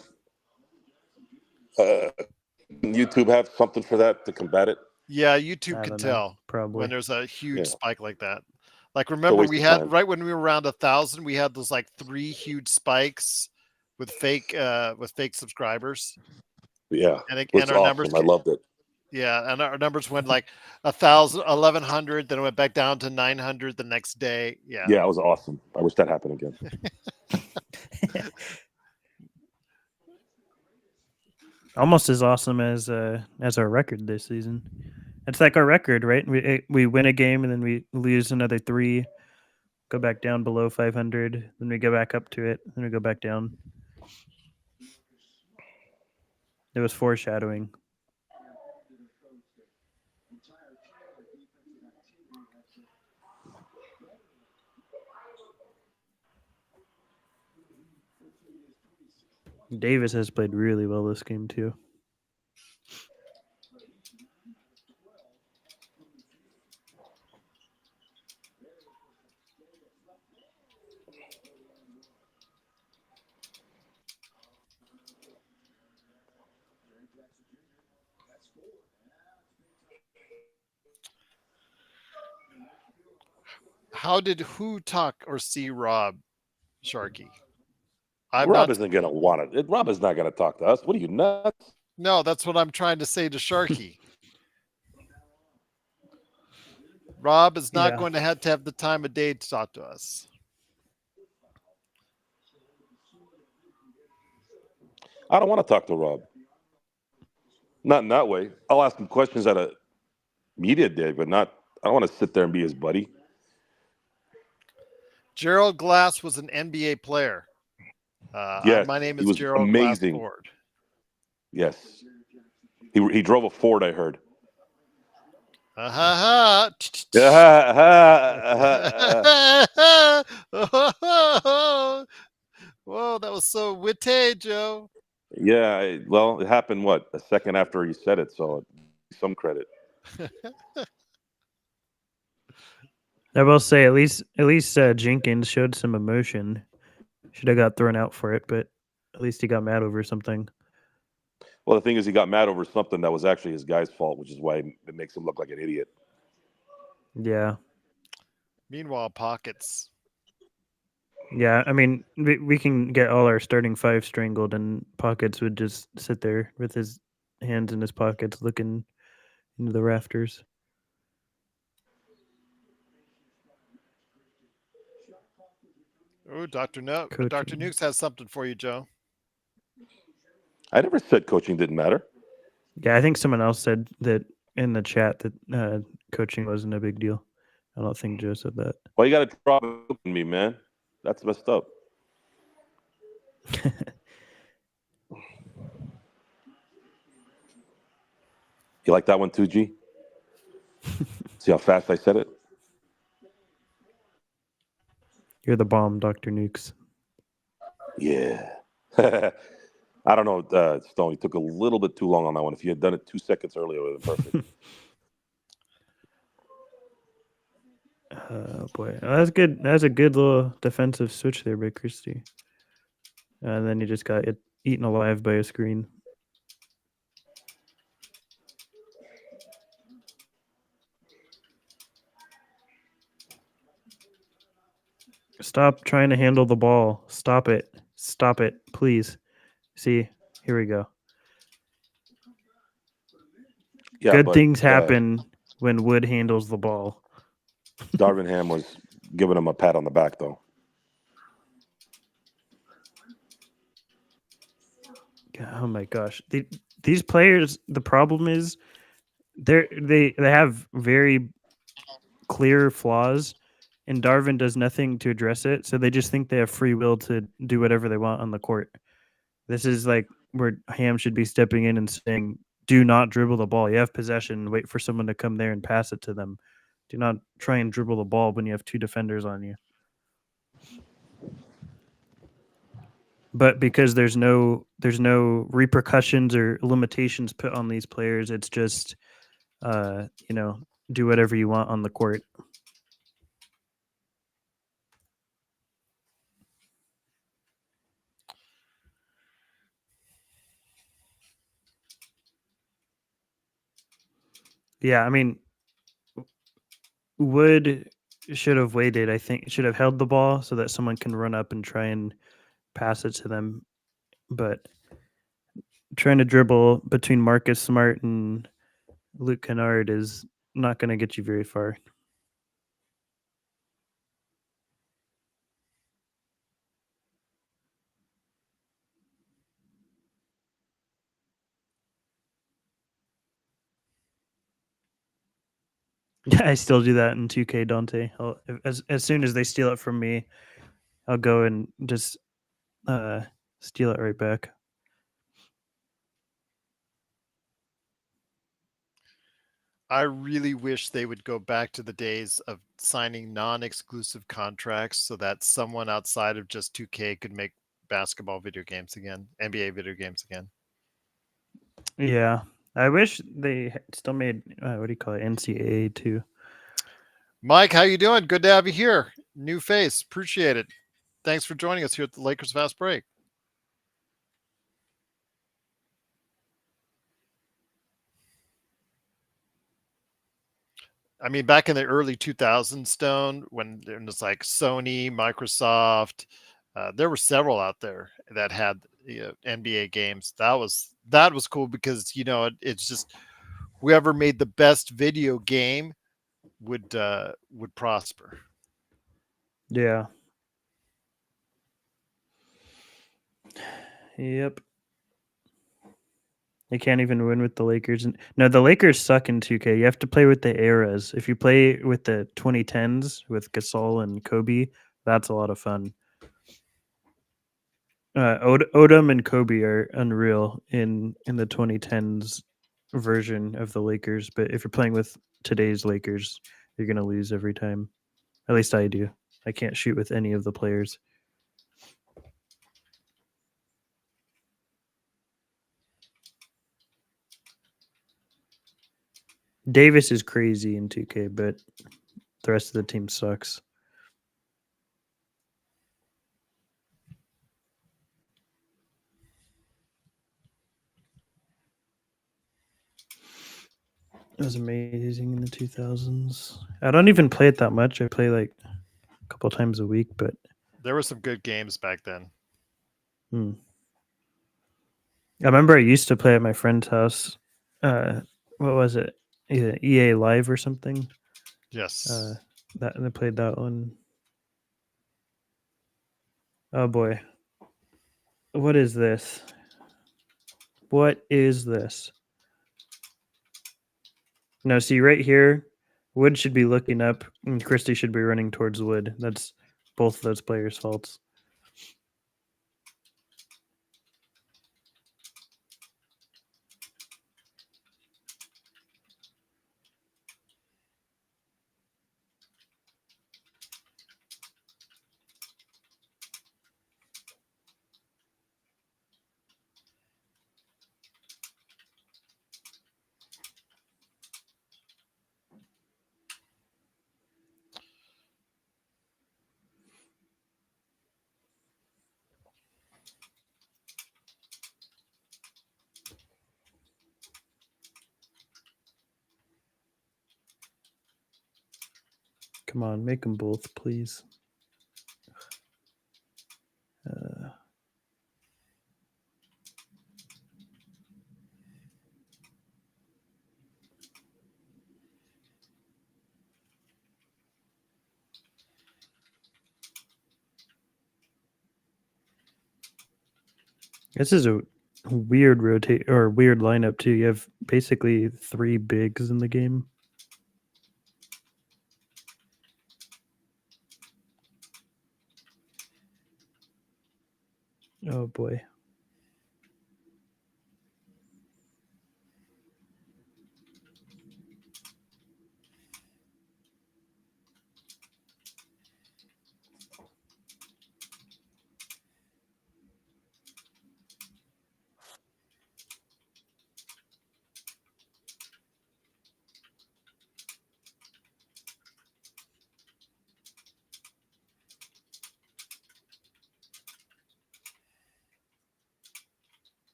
YouTube have something for that to combat it? Yeah, YouTube I can don't know. tell when Probably. there's a huge Yeah. spike like that. Like remember waste we of had time. right when we were around 1,000, we had those like 3 huge spikes with fake subscribers, Yeah, and it was our numbers awesome. I loved it. yeah, and our numbers went like 1,000, 1,100, then it went back down to 900 the next day. Yeah. Yeah, it was awesome. I wish that happened again. Almost as awesome as our record this season. It's like our record, right? We win a game and then we lose another 3, go back down below 500, then we go back up to it, then we go back down. It was foreshadowing. Davis has played really well this game too. Who talk or see Rob Sharkey? Rob isn't going to want it. Rob is not going to talk to us. What are you, nuts? No, that's what I'm trying to say to Sharkey. Rob is not going to have the time of day to talk to us. I don't want to talk to Rob. Not in that way. I'll ask him questions at a media day, but not. I don't want to sit there and be his buddy. Gerald Glass was an NBA player. Yes, my name he is was Gerald amazing. Glass Ford. Yes, he drove a Ford. I heard. Whoa, that was so witty, Joe. Yeah, well, it happened a second after he said it, so some credit. I will say at least Jenkins showed some emotion. Should have got thrown out for it, but at least he got mad over something. Well, the thing is, he got mad over something that was actually his guy's fault, which is why it makes him look like an idiot. Yeah. Meanwhile, Pockets. Yeah, I mean, we can get all our starting 5 strangled, and Pockets would just sit there with his hands in his pockets looking into the rafters. Oh, Dr. Nukes has something for you, Joe. I never said coaching didn't matter. Yeah, I think someone else said that in the chat that coaching wasn't a big deal. I don't think Joe said that. Well, you got to drop me, man. That's messed up. You like that one too, G? See how fast I said it? You're the bomb, Dr. Nukes. Yeah. I don't know, Stone. You took a little bit too long on that one. If you had done it 2 seconds earlier, it would have been perfect. Oh boy, that's good. That's a good little defensive switch there by Christie. And then he just got eaten alive by a screen. Stop trying to handle the ball. Stop it. Stop it, please. See, here we go. Yeah, good things happen when Wood handles the ball. Darvin Ham was giving him a pat on the back, though. Oh my gosh, these players. The problem is, they have very clear flaws, and Darvin does nothing to address it. So they just think they have free will to do whatever they want on the court. This is like where Ham should be stepping in and saying, "Do not dribble the ball. You have possession. Wait for someone to come there and pass it to them. Do not try and dribble the ball when you have 2 defenders on you." But because there's no repercussions or limitations put on these players, it's just do whatever you want on the court. Yeah, I mean, Wood should have waited. I think should have held the ball so that someone can run up and try and pass it to them. But trying to dribble between Marcus Smart and Luke Kennard is not going to get you very far. I still do that in 2K, Dante. As soon as they steal it from me, I'll go and just steal it right back. I really wish they would go back to the days of signing non-exclusive contracts so that someone outside of just 2K could make basketball video games again, NBA video games again. Yeah, I wish they still made what do you call it, NCAA too. Mike, how you doing? Good to have you here. New face, appreciate it. Thanks for joining us here at the Lakers Fast Break. I mean, back in the early 2000s, Stone, when it was like Sony, Microsoft, there were several out there that had NBA games. That was cool because it's just whoever made the best video game would prosper. Yeah. Yep. They can't even win with the Lakers. No, the Lakers suck in 2K. You have to play with the eras. If you play with the 2010s with Gasol and Kobe, that's a lot of fun. Odom and Kobe are unreal in the 2010s version of the Lakers. But if you're playing with today's Lakers, you're gonna lose every time. At least I do. I can't shoot with any of the players. Davis is crazy in 2K, but the rest of the team sucks. It was amazing in the 2000s. I don't even play it that much. I play like a couple times a week, but There were some good games back then. I remember I used to play at my friend's house. What was it? Either EA Live or something. Yes. That and I played that one. Oh boy. What is this? What is this? No, see right here, Wood should be looking up and Christie should be running towards Wood. That's both of those players' faults. Come on, make them both, please. This is a weird weird lineup too. You have basically 3 bigs in the game. Oh boy.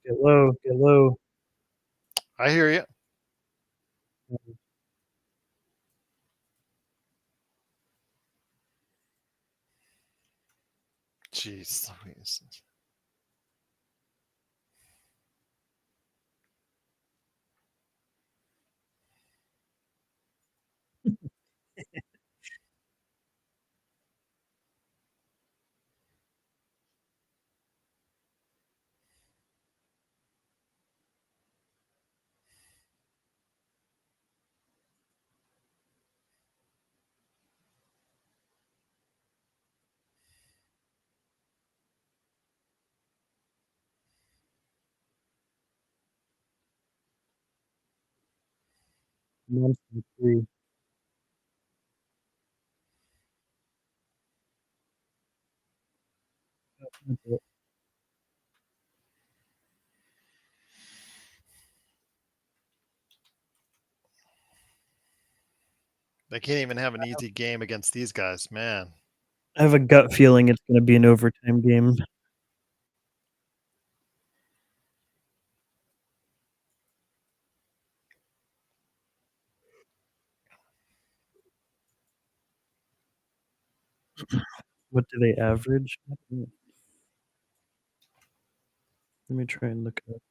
Get low. Get low. I hear you. Jeez Louise. Monster 3. That's it. They can't even have an easy game against these guys, man. I have a gut feeling it's going to be an overtime game. What do they average? Let me try and look it up.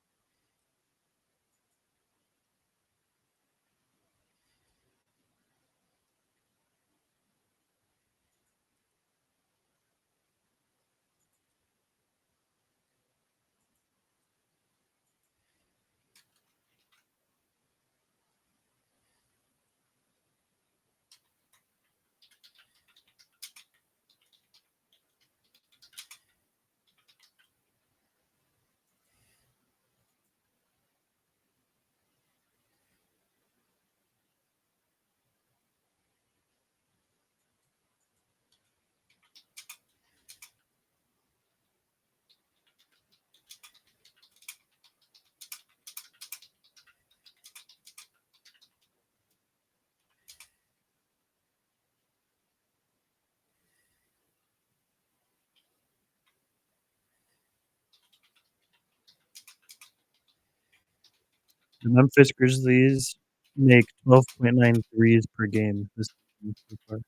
The Memphis Grizzlies make 12.9 threes per game this season so far.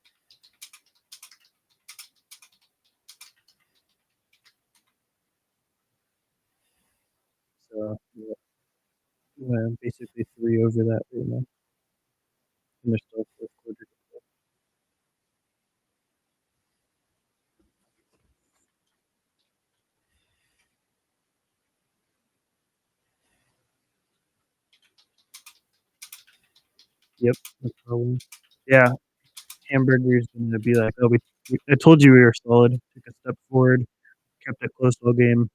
So yeah, basically 3 over that right now. And they're still fourth quarter. Yep, no problem. Yeah, Hamburger's gonna be like, oh, I told you we were solid. Took a step forward, kept it close all game.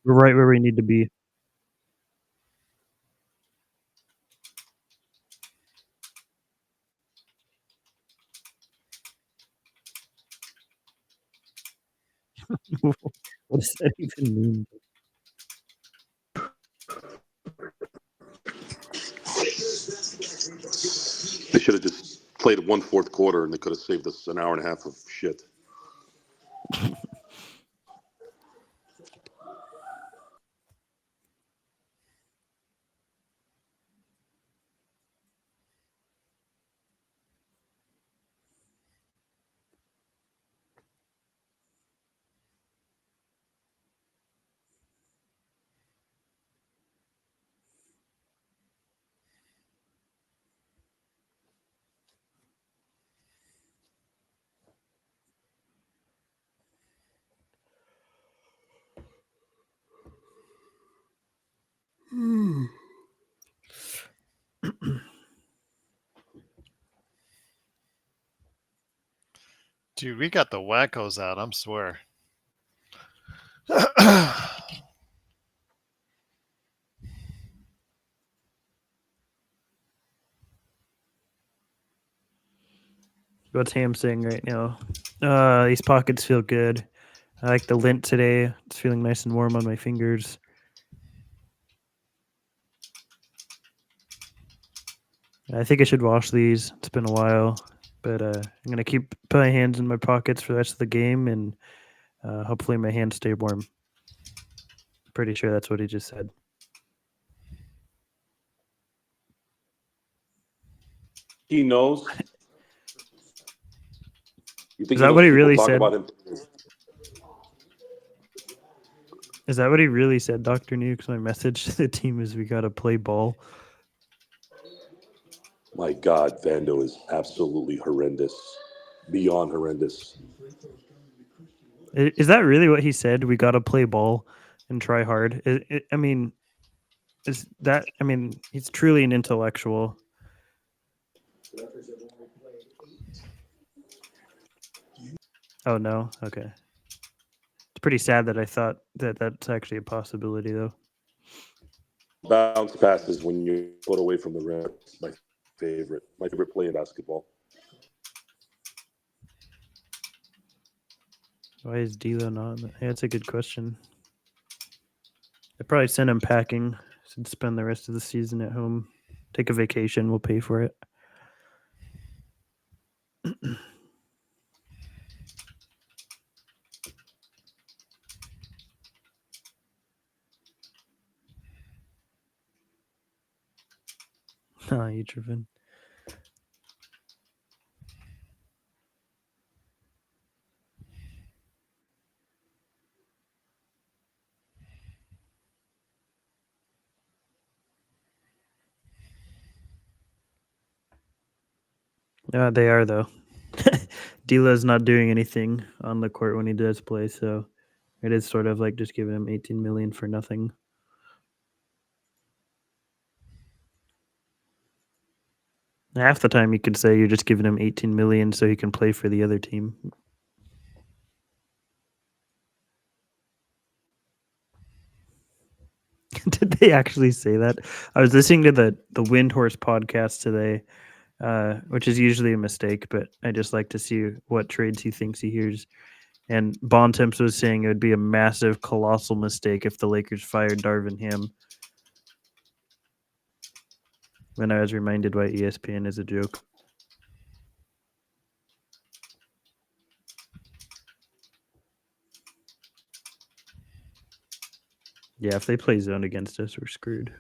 We're right where we need to be. What does that even mean? They should have just played one fourth quarter, and they could have saved us an hour and a half of shit. Dude, we got the wackos out, I'm swear. What's Ham saying right now? These pockets feel good. I like the lint today. It's feeling nice and warm on my fingers. I think I should wash these. It's been a while, but I'm gonna keep my hands in my pockets for the rest of the game, and hopefully my hands stay warm. Pretty sure that's what he just said. He knows. You think Is that what he people really talk said? about him? Is that what he really said, Dr. Nukes? My message to the team is we got to play ball. My God, Vando is absolutely horrendous. Beyond horrendous. Is that really what he said? We got to play ball and try hard. I mean, is that? I mean, he's truly an intellectual. Oh no. Okay. It's pretty sad that I thought that that's actually a possibility, though. Bounce passes when you put away from the rim. My favorite play in basketball. Why is D'Lo not? Yeah, that's a good question. I probably send him packing. Should spend the rest of the season at home. Take a vacation. We'll pay for it. You driven. Yeah, they are though. D'Lo's not doing anything on the court when he does play, so it is sort of like just giving him 18 million for nothing. Half the time you could say you're just giving him 18 million so he can play for the other team. Did they actually say that? I was listening to the Windhorse podcast today, which is usually a mistake, but I just like to see what trades he thinks he hears. And Bontemps was saying it would be a massive, colossal mistake if the Lakers fired Darvin Ham. Then I was reminded why ESPN is a joke. Yeah, if they play zone against us, we're screwed.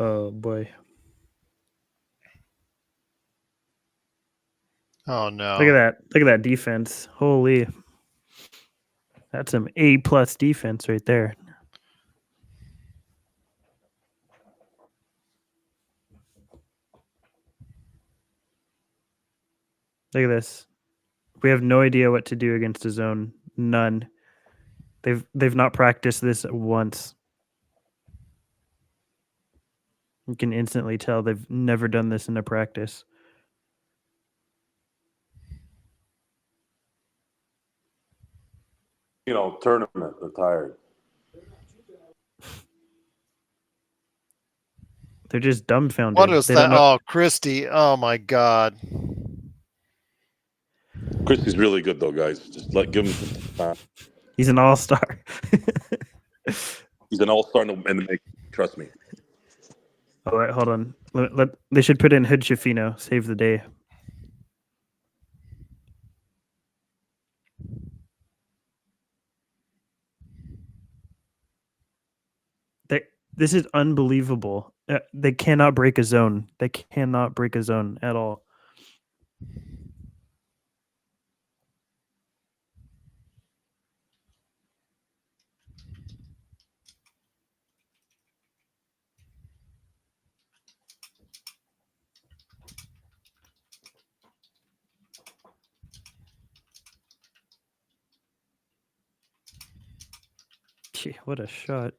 Oh boy. Oh no. Look at that. Look at that defense. Holy. That's some A+ defense right there. Look at this. We have no idea what to do against a zone. None. They've not practiced this once. You can instantly tell they've never done this in a practice. Tournament. They're tired. They're just dumbfounded. What is They that? don't know. Oh, Christy. Oh my God. Christie's really good though, guys. Just give him time. He's an all-star. He's an all-star in the make. Trust me. Oh, wait, hold on. They should put in Hood Shafino. Save the day. This is unbelievable. They cannot break a zone. They cannot break a zone at all. Gee, what a shot.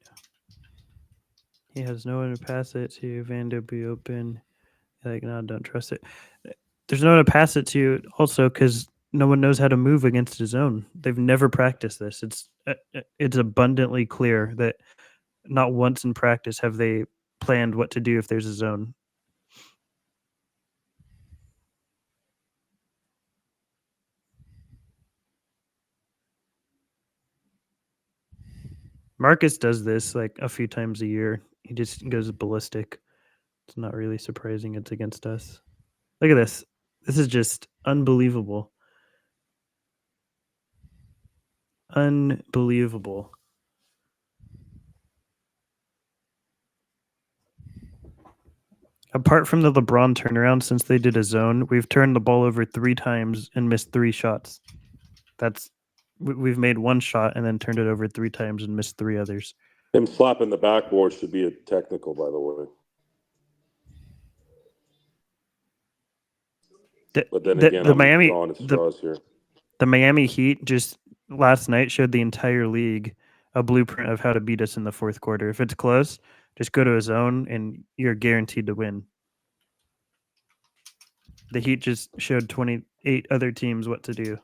He has no one to pass it to. Vando be open. Like, no, don't trust it. There's no one to pass it to also because no one knows how to move against his zone. They've never practiced this. It's abundantly clear that not once in practice have they planned what to do if there's a zone. Marcus does this like a few times a year. He just goes ballistic. It's not really surprising it's against us. Look at this. This is just unbelievable. Unbelievable. Apart from the LeBron turnaround, since they did a zone, we've turned the ball over 3 times and missed 3 shots. We've made 1 shot and then turned it over 3 times and missed 3 others. Him slapping the backboard should be a technical, by the way. But then again, I'm drawing at straws here. The Miami Heat just last night showed the entire league a blueprint of how to beat us in the 4th quarter. If it's close, just go to a zone and you're guaranteed to win. The Heat just showed 28 other teams what to do.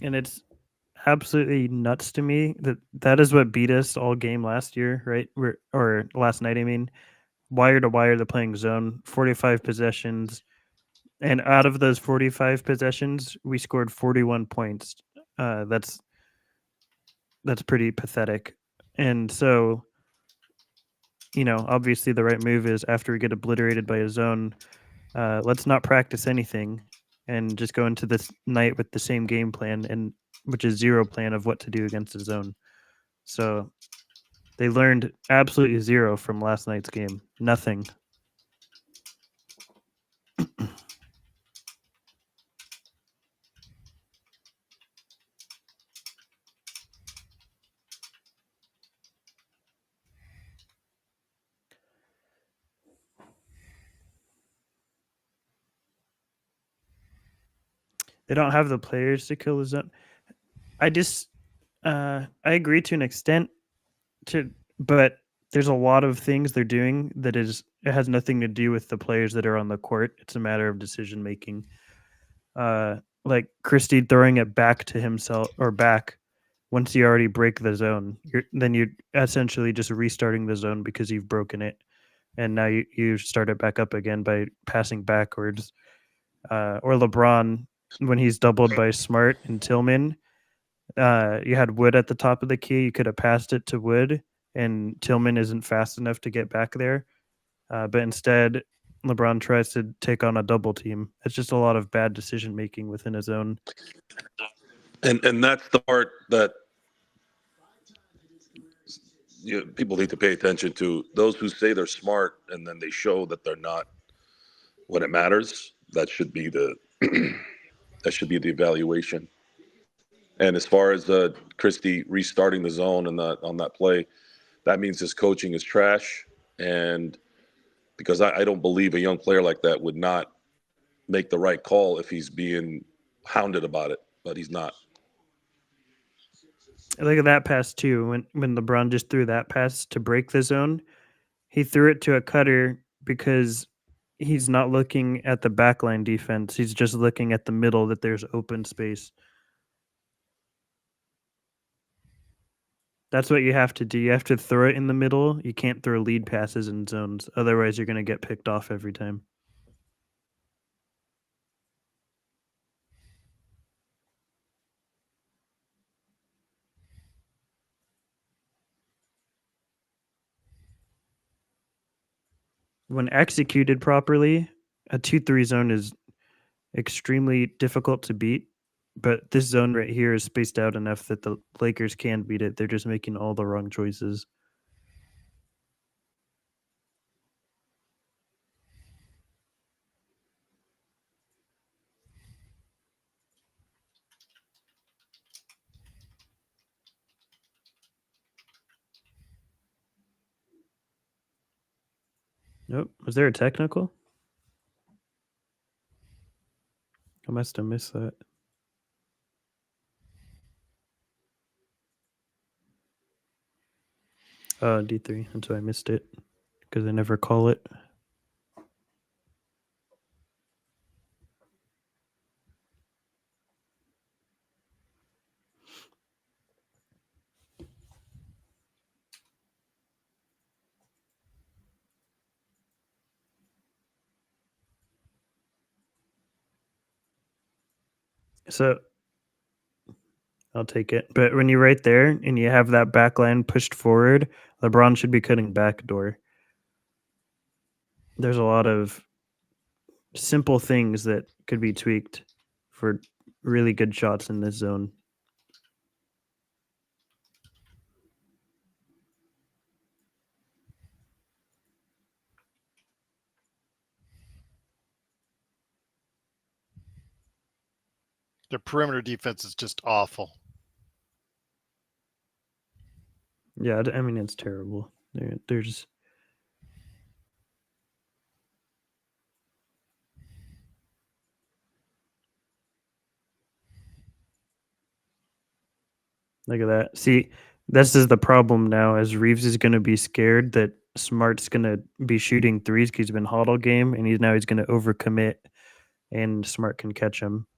And it's absolutely nuts to me that is what beat us all game last year, right? Or last night, I mean. Wire to wire, they're playing zone, 45 possessions. And out of those 45 possessions, we scored 41 points. That's pretty pathetic. And so, obviously the right move is after we get obliterated by a zone, let's not practice anything and just go into this night with the same game plan, and which is 0 plan of what to do against a zone. So they learned absolutely 0 from last night's game. Nothing. They don't have the players to kill the zone. I agree to an extent, but there's a lot of things they're doing it has nothing to do with the players that are on the court. It's a matter of decision making. Like Christie throwing it back to himself or back once you already break the zone. Then you're essentially just restarting the zone because you've broken it, and now you start it back up again by passing backwards. Or LeBron, when he's doubled by Smart and Tillman, you had Wood at the top of the key. You could have passed it to Wood, and Tillman isn't fast enough to get back there. But instead, LeBron tries to take on a double team. It's just a lot of bad decision making within his own. And that's the part that people need to pay attention to. Those who say they're smart and then they show that they're not when it matters. That should be the evaluation. And as far as Christie restarting the zone on that play, that means his coaching is trash. And because I don't believe a young player like that would not make the right call if he's being hounded about it, but he's not. Look at that pass too. When LeBron just threw that pass to break the zone, he threw it to a cutter because he's not looking at the backline defense. He's just looking at the middle, that there's open space. That's what you have to do. You have to throw it in the middle. You can't throw lead passes in zones. Otherwise, you're going to get picked off every time. When executed properly, a 2-3 zone is extremely difficult to beat. But this zone right here is spaced out enough that the Lakers can beat it. They're just making all the wrong choices. Nope. Was there a technical? I must have missed that. D3. That's why I missed it. Because I never call it. So I'll take it. But when you're right there and you have that back line pushed forward, LeBron should be cutting backdoor. There's a lot of simple things that could be tweaked for really good shots in this zone. Their perimeter defense is just awful. Yeah, I mean, it's terrible. There's look at that. See, this is the problem now, as Reeves is going to be scared that Smart's going to be shooting threes because he's been hot all game, and he's going to overcommit, and Smart can catch him.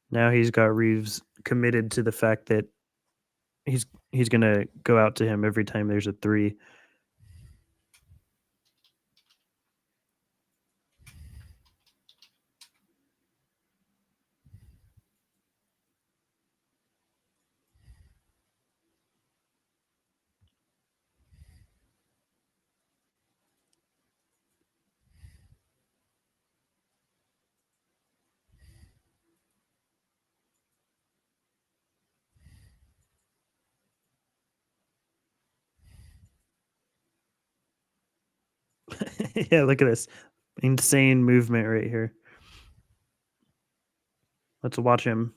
Now he's got Reeves committed to the fact that he's going to go out to him every time there's a three. Yeah, look at this insane movement right here. Let's watch him.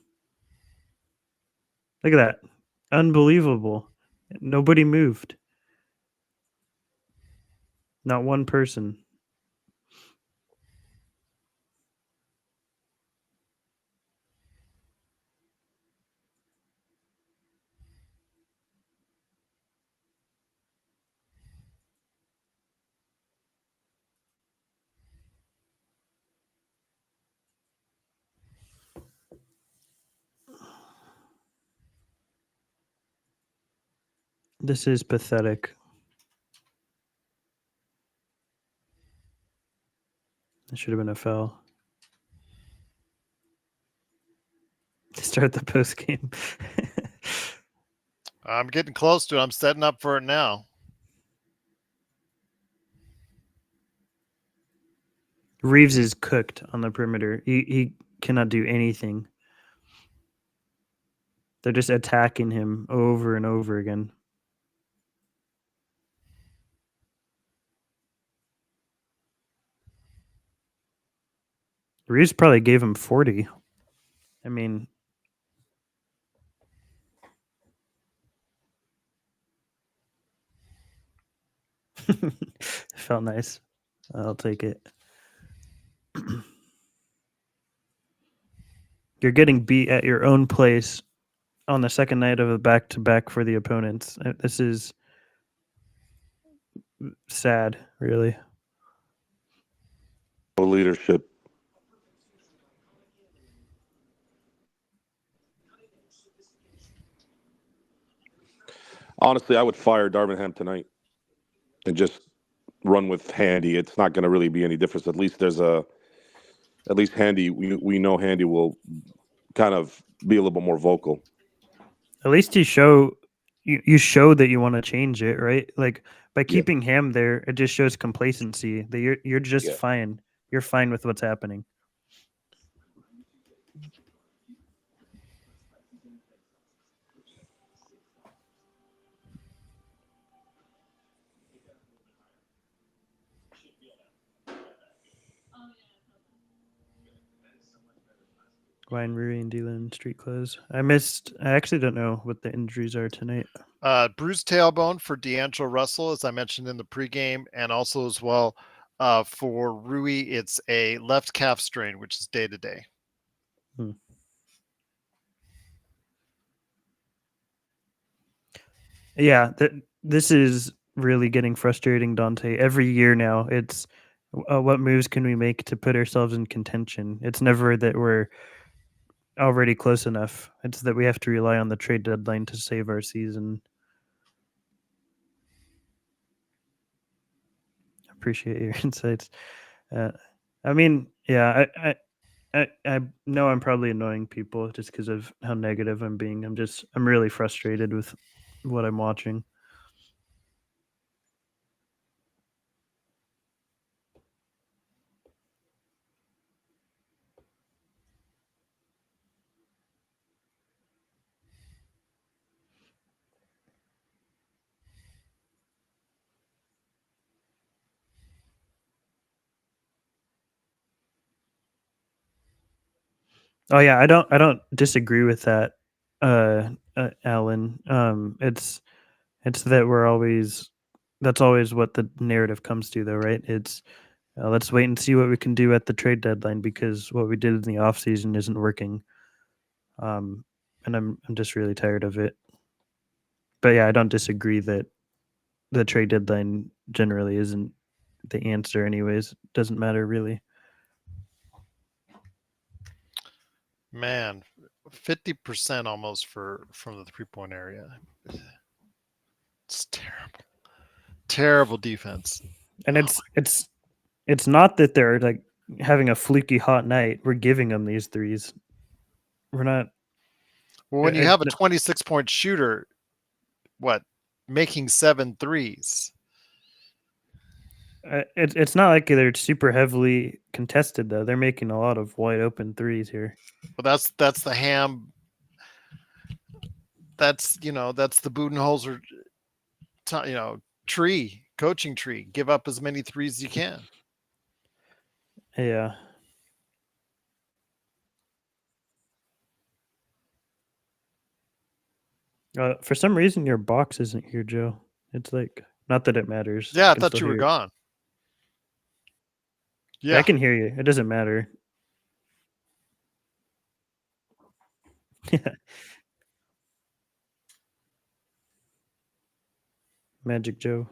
Look at that. Unbelievable. Nobody moved. Not one person. This is pathetic. It should have been a foul. Start the post game. I'm getting close to it. I'm setting up for it now. Reeves is cooked on the perimeter. He cannot do anything. They're just attacking him over and over again. Reeves probably gave him 40. I mean, felt nice. I'll take it. You're getting beat at your own place on the second night of a back-to-back for the opponents. This is sad, really. No leadership. Honestly, I would fire Darvingham tonight and just run with Handy. It's not going to really be any difference. At least Handy. We know Handy will kind of be a little bit more vocal. At least you show that you want to change it, right? Like by keeping Ham there, it just shows complacency that you're just fine. You're fine with what's happening. Ryan, Rui, and Dylan street clothes. I actually don't know what the injuries are tonight. Bruised tailbone for D'Angelo Russell, as I mentioned in the pregame, and also as well for Rui, it's a left calf strain, which is day to day. Yeah, this is really getting frustrating, Dante. Every year now, it's what moves can we make to put ourselves in contention? It's never that we're already close enough. It's that we have to rely on the trade deadline to save our season. Appreciate your insights. I mean, yeah, I know I'm probably annoying people just because of how negative I'm being. I'm really frustrated with what I'm watching. Oh yeah, I don't disagree with that, Alan. It's that that's always what the narrative comes to, though, right? It's let's wait and see what we can do at the trade deadline because what we did in the offseason isn't working. And I'm just really tired of it. But yeah, I don't disagree that the trade deadline generally isn't the answer anyways. Doesn't matter really. Man, 50% almost from the 3-point area. It's terrible. Terrible defense. And it's not that they're like having a fluky hot night. We're giving them these threes. We're not. Well, when you have a 26-point shooter, making 7 threes? It's not like they're super heavily contested though. They're making a lot of wide open threes here. Well, that's the ham. That's the Budenholzer, coaching tree. Give up as many threes as you can. Yeah. For some reason, your box isn't here, Joe. It's like not that it matters. Yeah, I thought you were gone. Yeah, I can hear you. It doesn't matter. Yeah. Magic Joe.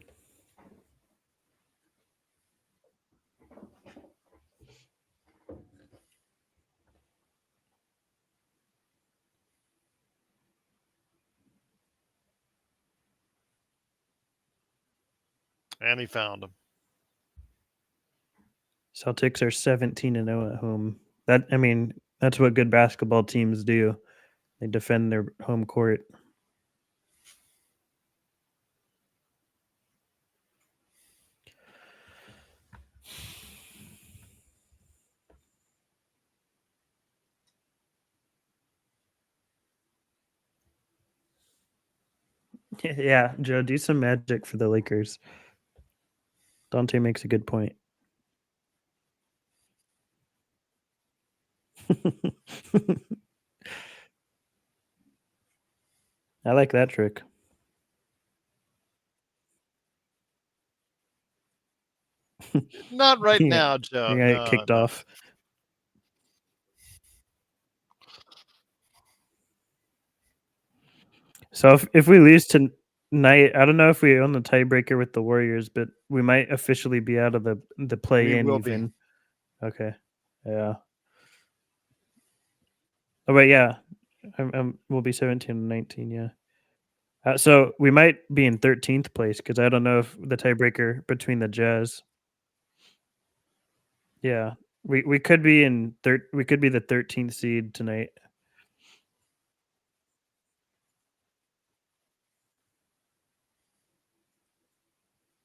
And he found him. Celtics are 17-0 at home. That's what good basketball teams do. They defend their home court. Yeah, Joe, do some magic for the Lakers. Dante makes a good point. I like that trick. Not right now, Joe. You're gonna get kicked off. So if we lose tonight, I don't know if we own the tiebreaker with the Warriors, but we might officially be out of the play-in even. Be. Okay. Yeah. Oh wait, yeah. We'll be 17 and 19, yeah. So we might be in 13th place because I don't know if the tiebreaker between the Jazz. Yeah, we could be we could be the 13th seed tonight.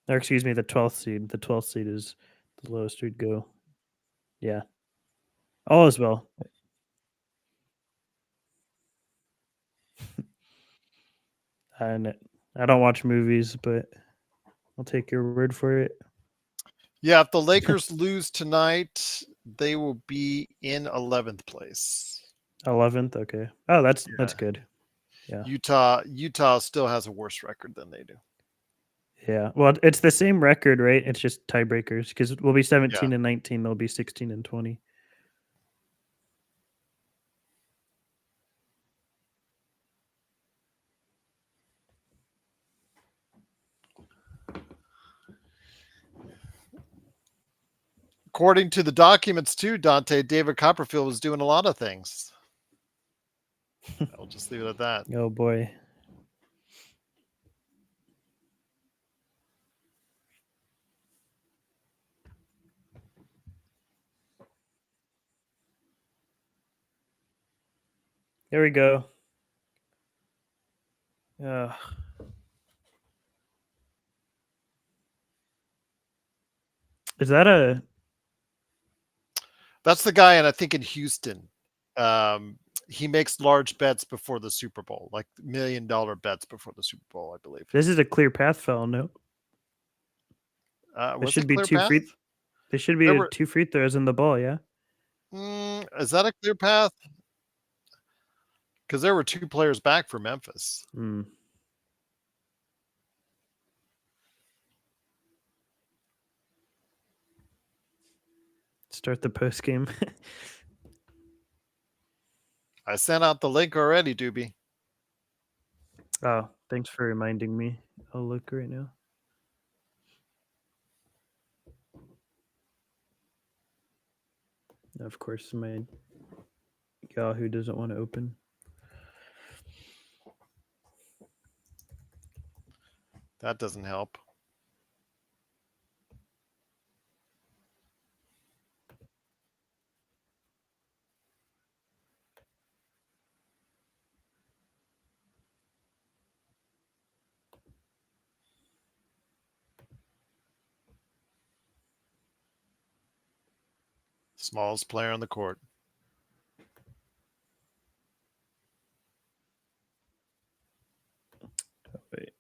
Or excuse me, the 12th seed. The 12th seed is the lowest we'd go. Yeah. All is well. And I don't watch movies, but I'll take your word for it. Yeah, if the Lakers lose tonight, they will be in 11th place. 11th. Okay. Oh, that's good. Yeah. Utah still has a worse record than they do. Yeah. Well, it's the same record, right? It's just tiebreakers because we'll be 17 Yeah. and 19. They'll be 16 and 20. According to the documents, too, Dante, David Copperfield was doing a lot of things. I'll just leave it at that. Oh boy. There we go. Is that a? That's the guy, and I think in Houston, he makes large bets before the Super Bowl, like $1 million bets before the Super Bowl, I believe. This is a clear path foul. No. There Was should it be clear two path? free. There should be There were- 2 free throws in the ball. Yeah. Is that a clear path? Because there were 2 players back for Memphis. Start the post game. I sent out the link already, Doobie. Oh, thanks for reminding me. I'll look right now. Of course, my Yahoo doesn't want to open. That doesn't help. Smallest player on the court. Wait.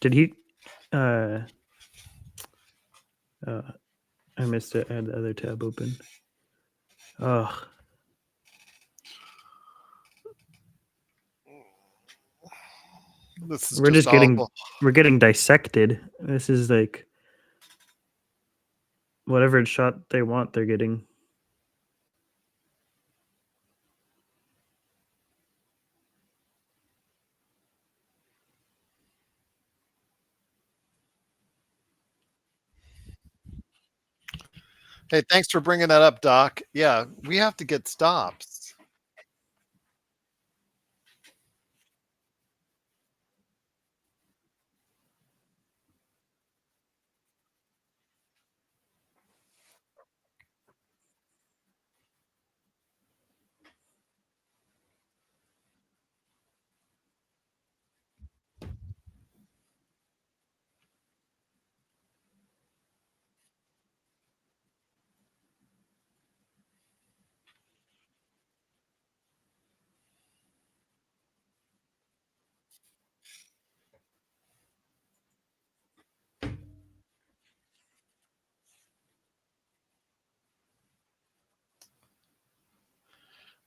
Did he? I missed it. I had the other tab open. Oh. This is We're just getting awful. we're getting dissected. This is like whatever shot they want, they're getting. Hey, thanks for bringing that up, Doc. Yeah, we have to get stops.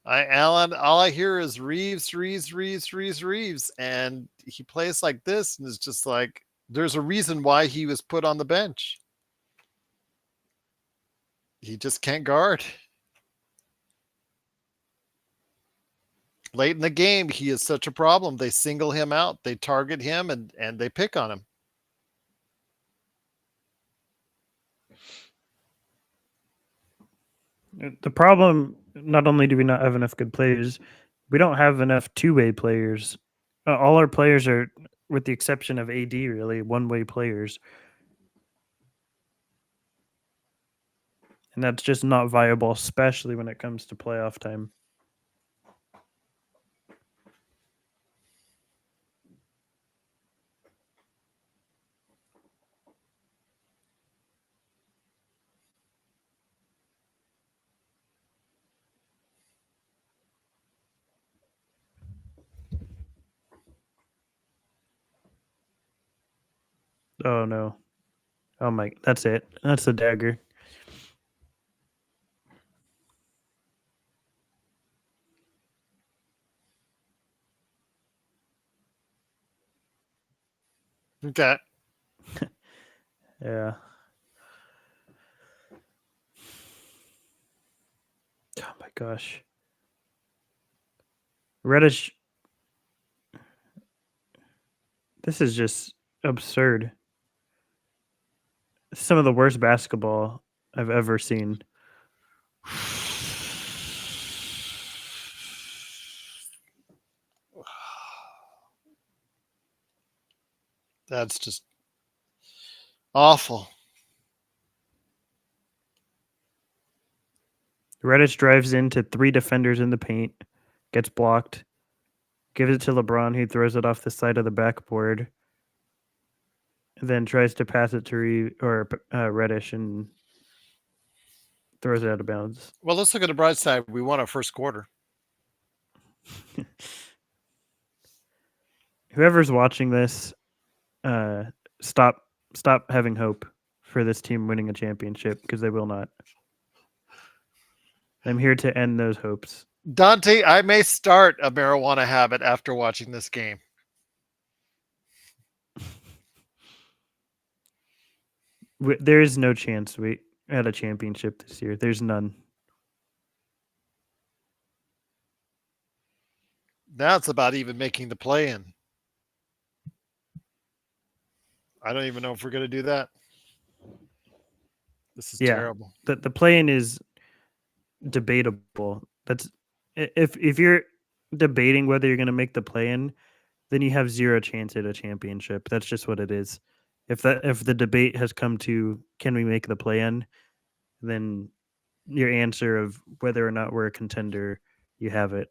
Alan, all I hear is Reeves, and he plays like this, and it's just like there's a reason why he was put on the bench. He just can't guard. Late in the game, he is such a problem. They single him out, they target him, and they pick on him. The problem, not only do we not have enough good players, we don't have enough two-way players. All our players are, with the exception of AD, really one-way players. And that's just not viable, especially when it comes to playoff time. Oh no. Oh my, that's it. That's the dagger. Okay. Yeah. Oh my gosh. Reddish. This is just absurd. Some of the worst basketball I've ever seen. That's just awful. Reddish drives into 3 defenders in the paint, gets blocked, gives it to LeBron, who throws it off the side of the backboard, then tries to pass it to Reddish and throws it out of bounds. Well, let's look at the bright side. We won our first quarter. Whoever's watching this, stop having hope for this team winning a championship, because they will not. I'm here to end those hopes. Dante, I may start a marijuana habit after watching this game. There is no chance we had a championship this year. There's none. Now it's about even making the play in. I don't even know if we're going to do that. This is terrible. The play-in is debatable. That's if you're debating whether you're going to make the play-in, then you have zero chance at a championship. That's just what it is. If the debate has come to can we make the play-in, then your answer of whether or not we're a contender, you have it.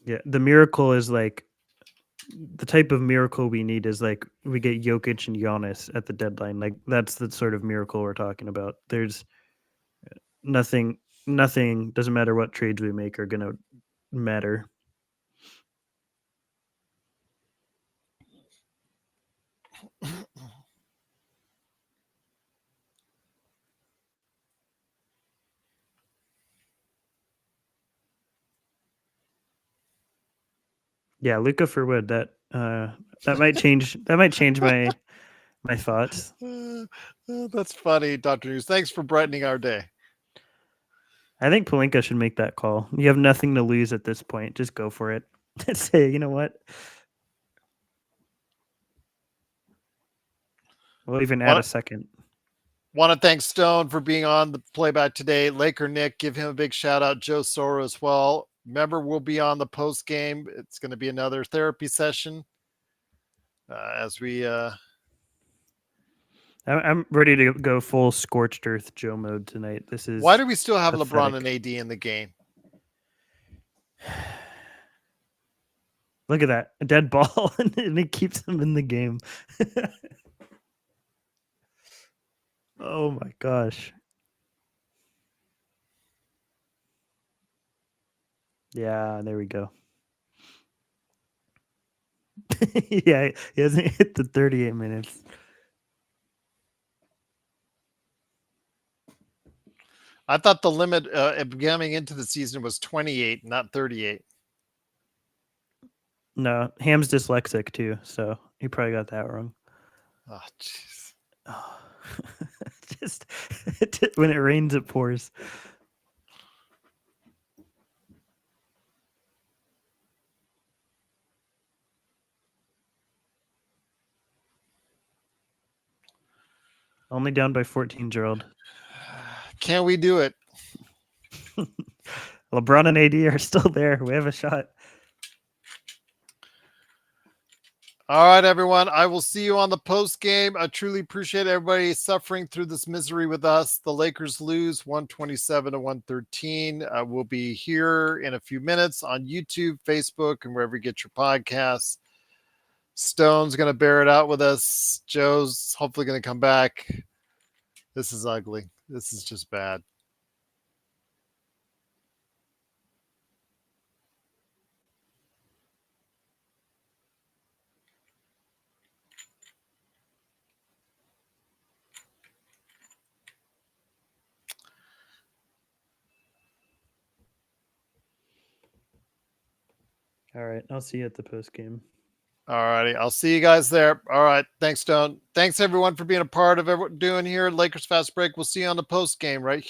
Yeah, the miracle is like the type of miracle we need is like we get Jokic and Giannis at the deadline. Like that's the sort of miracle we're talking about. There's nothing doesn't matter what trades we make are going to matter. Yeah, Luka for Wood. That might change. That might change my thoughts. That's funny, Dr. News. Thanks for brightening our day. I think Pelinka should make that call. You have nothing to lose at this point. Just go for it. Say, you know what? We'll even add a second. Want to thank Stone for being on the playback today. Laker Nick, give him a big shout out. Joe Soro as well. Remember, we'll be on the post game. It's going to be another therapy session as we. I'm ready to go full scorched earth Joe mode tonight. This is why do we still have pathetic. LeBron and AD in the game? Look at that, a dead ball, and it keeps them in the game. Oh my gosh. Yeah, there we go. Yeah, he hasn't hit the 38 minutes. I thought the limit coming into the season was 28, not 38. No, Ham's dyslexic too, so he probably got that wrong. Oh, jeez. Oh. Just when it rains, it pours. Only down by 14, Gerald. Can we do it? LeBron and AD are still there. We have a shot. All right, everyone. I will see you on the post game. I truly appreciate everybody suffering through this misery with us. The Lakers lose 127-113. We'll be here in a few minutes on YouTube, Facebook, and wherever you get your podcasts. Stone's going to bear it out with us. Joe's hopefully going to come back. This is ugly. This is just bad. All right. I'll see you at the post game. All righty. I'll see you guys there. All right. Thanks, Stone. Thanks, everyone, for being a part of what we're doing here. Lakers Fast Break. We'll see you on the post game right here.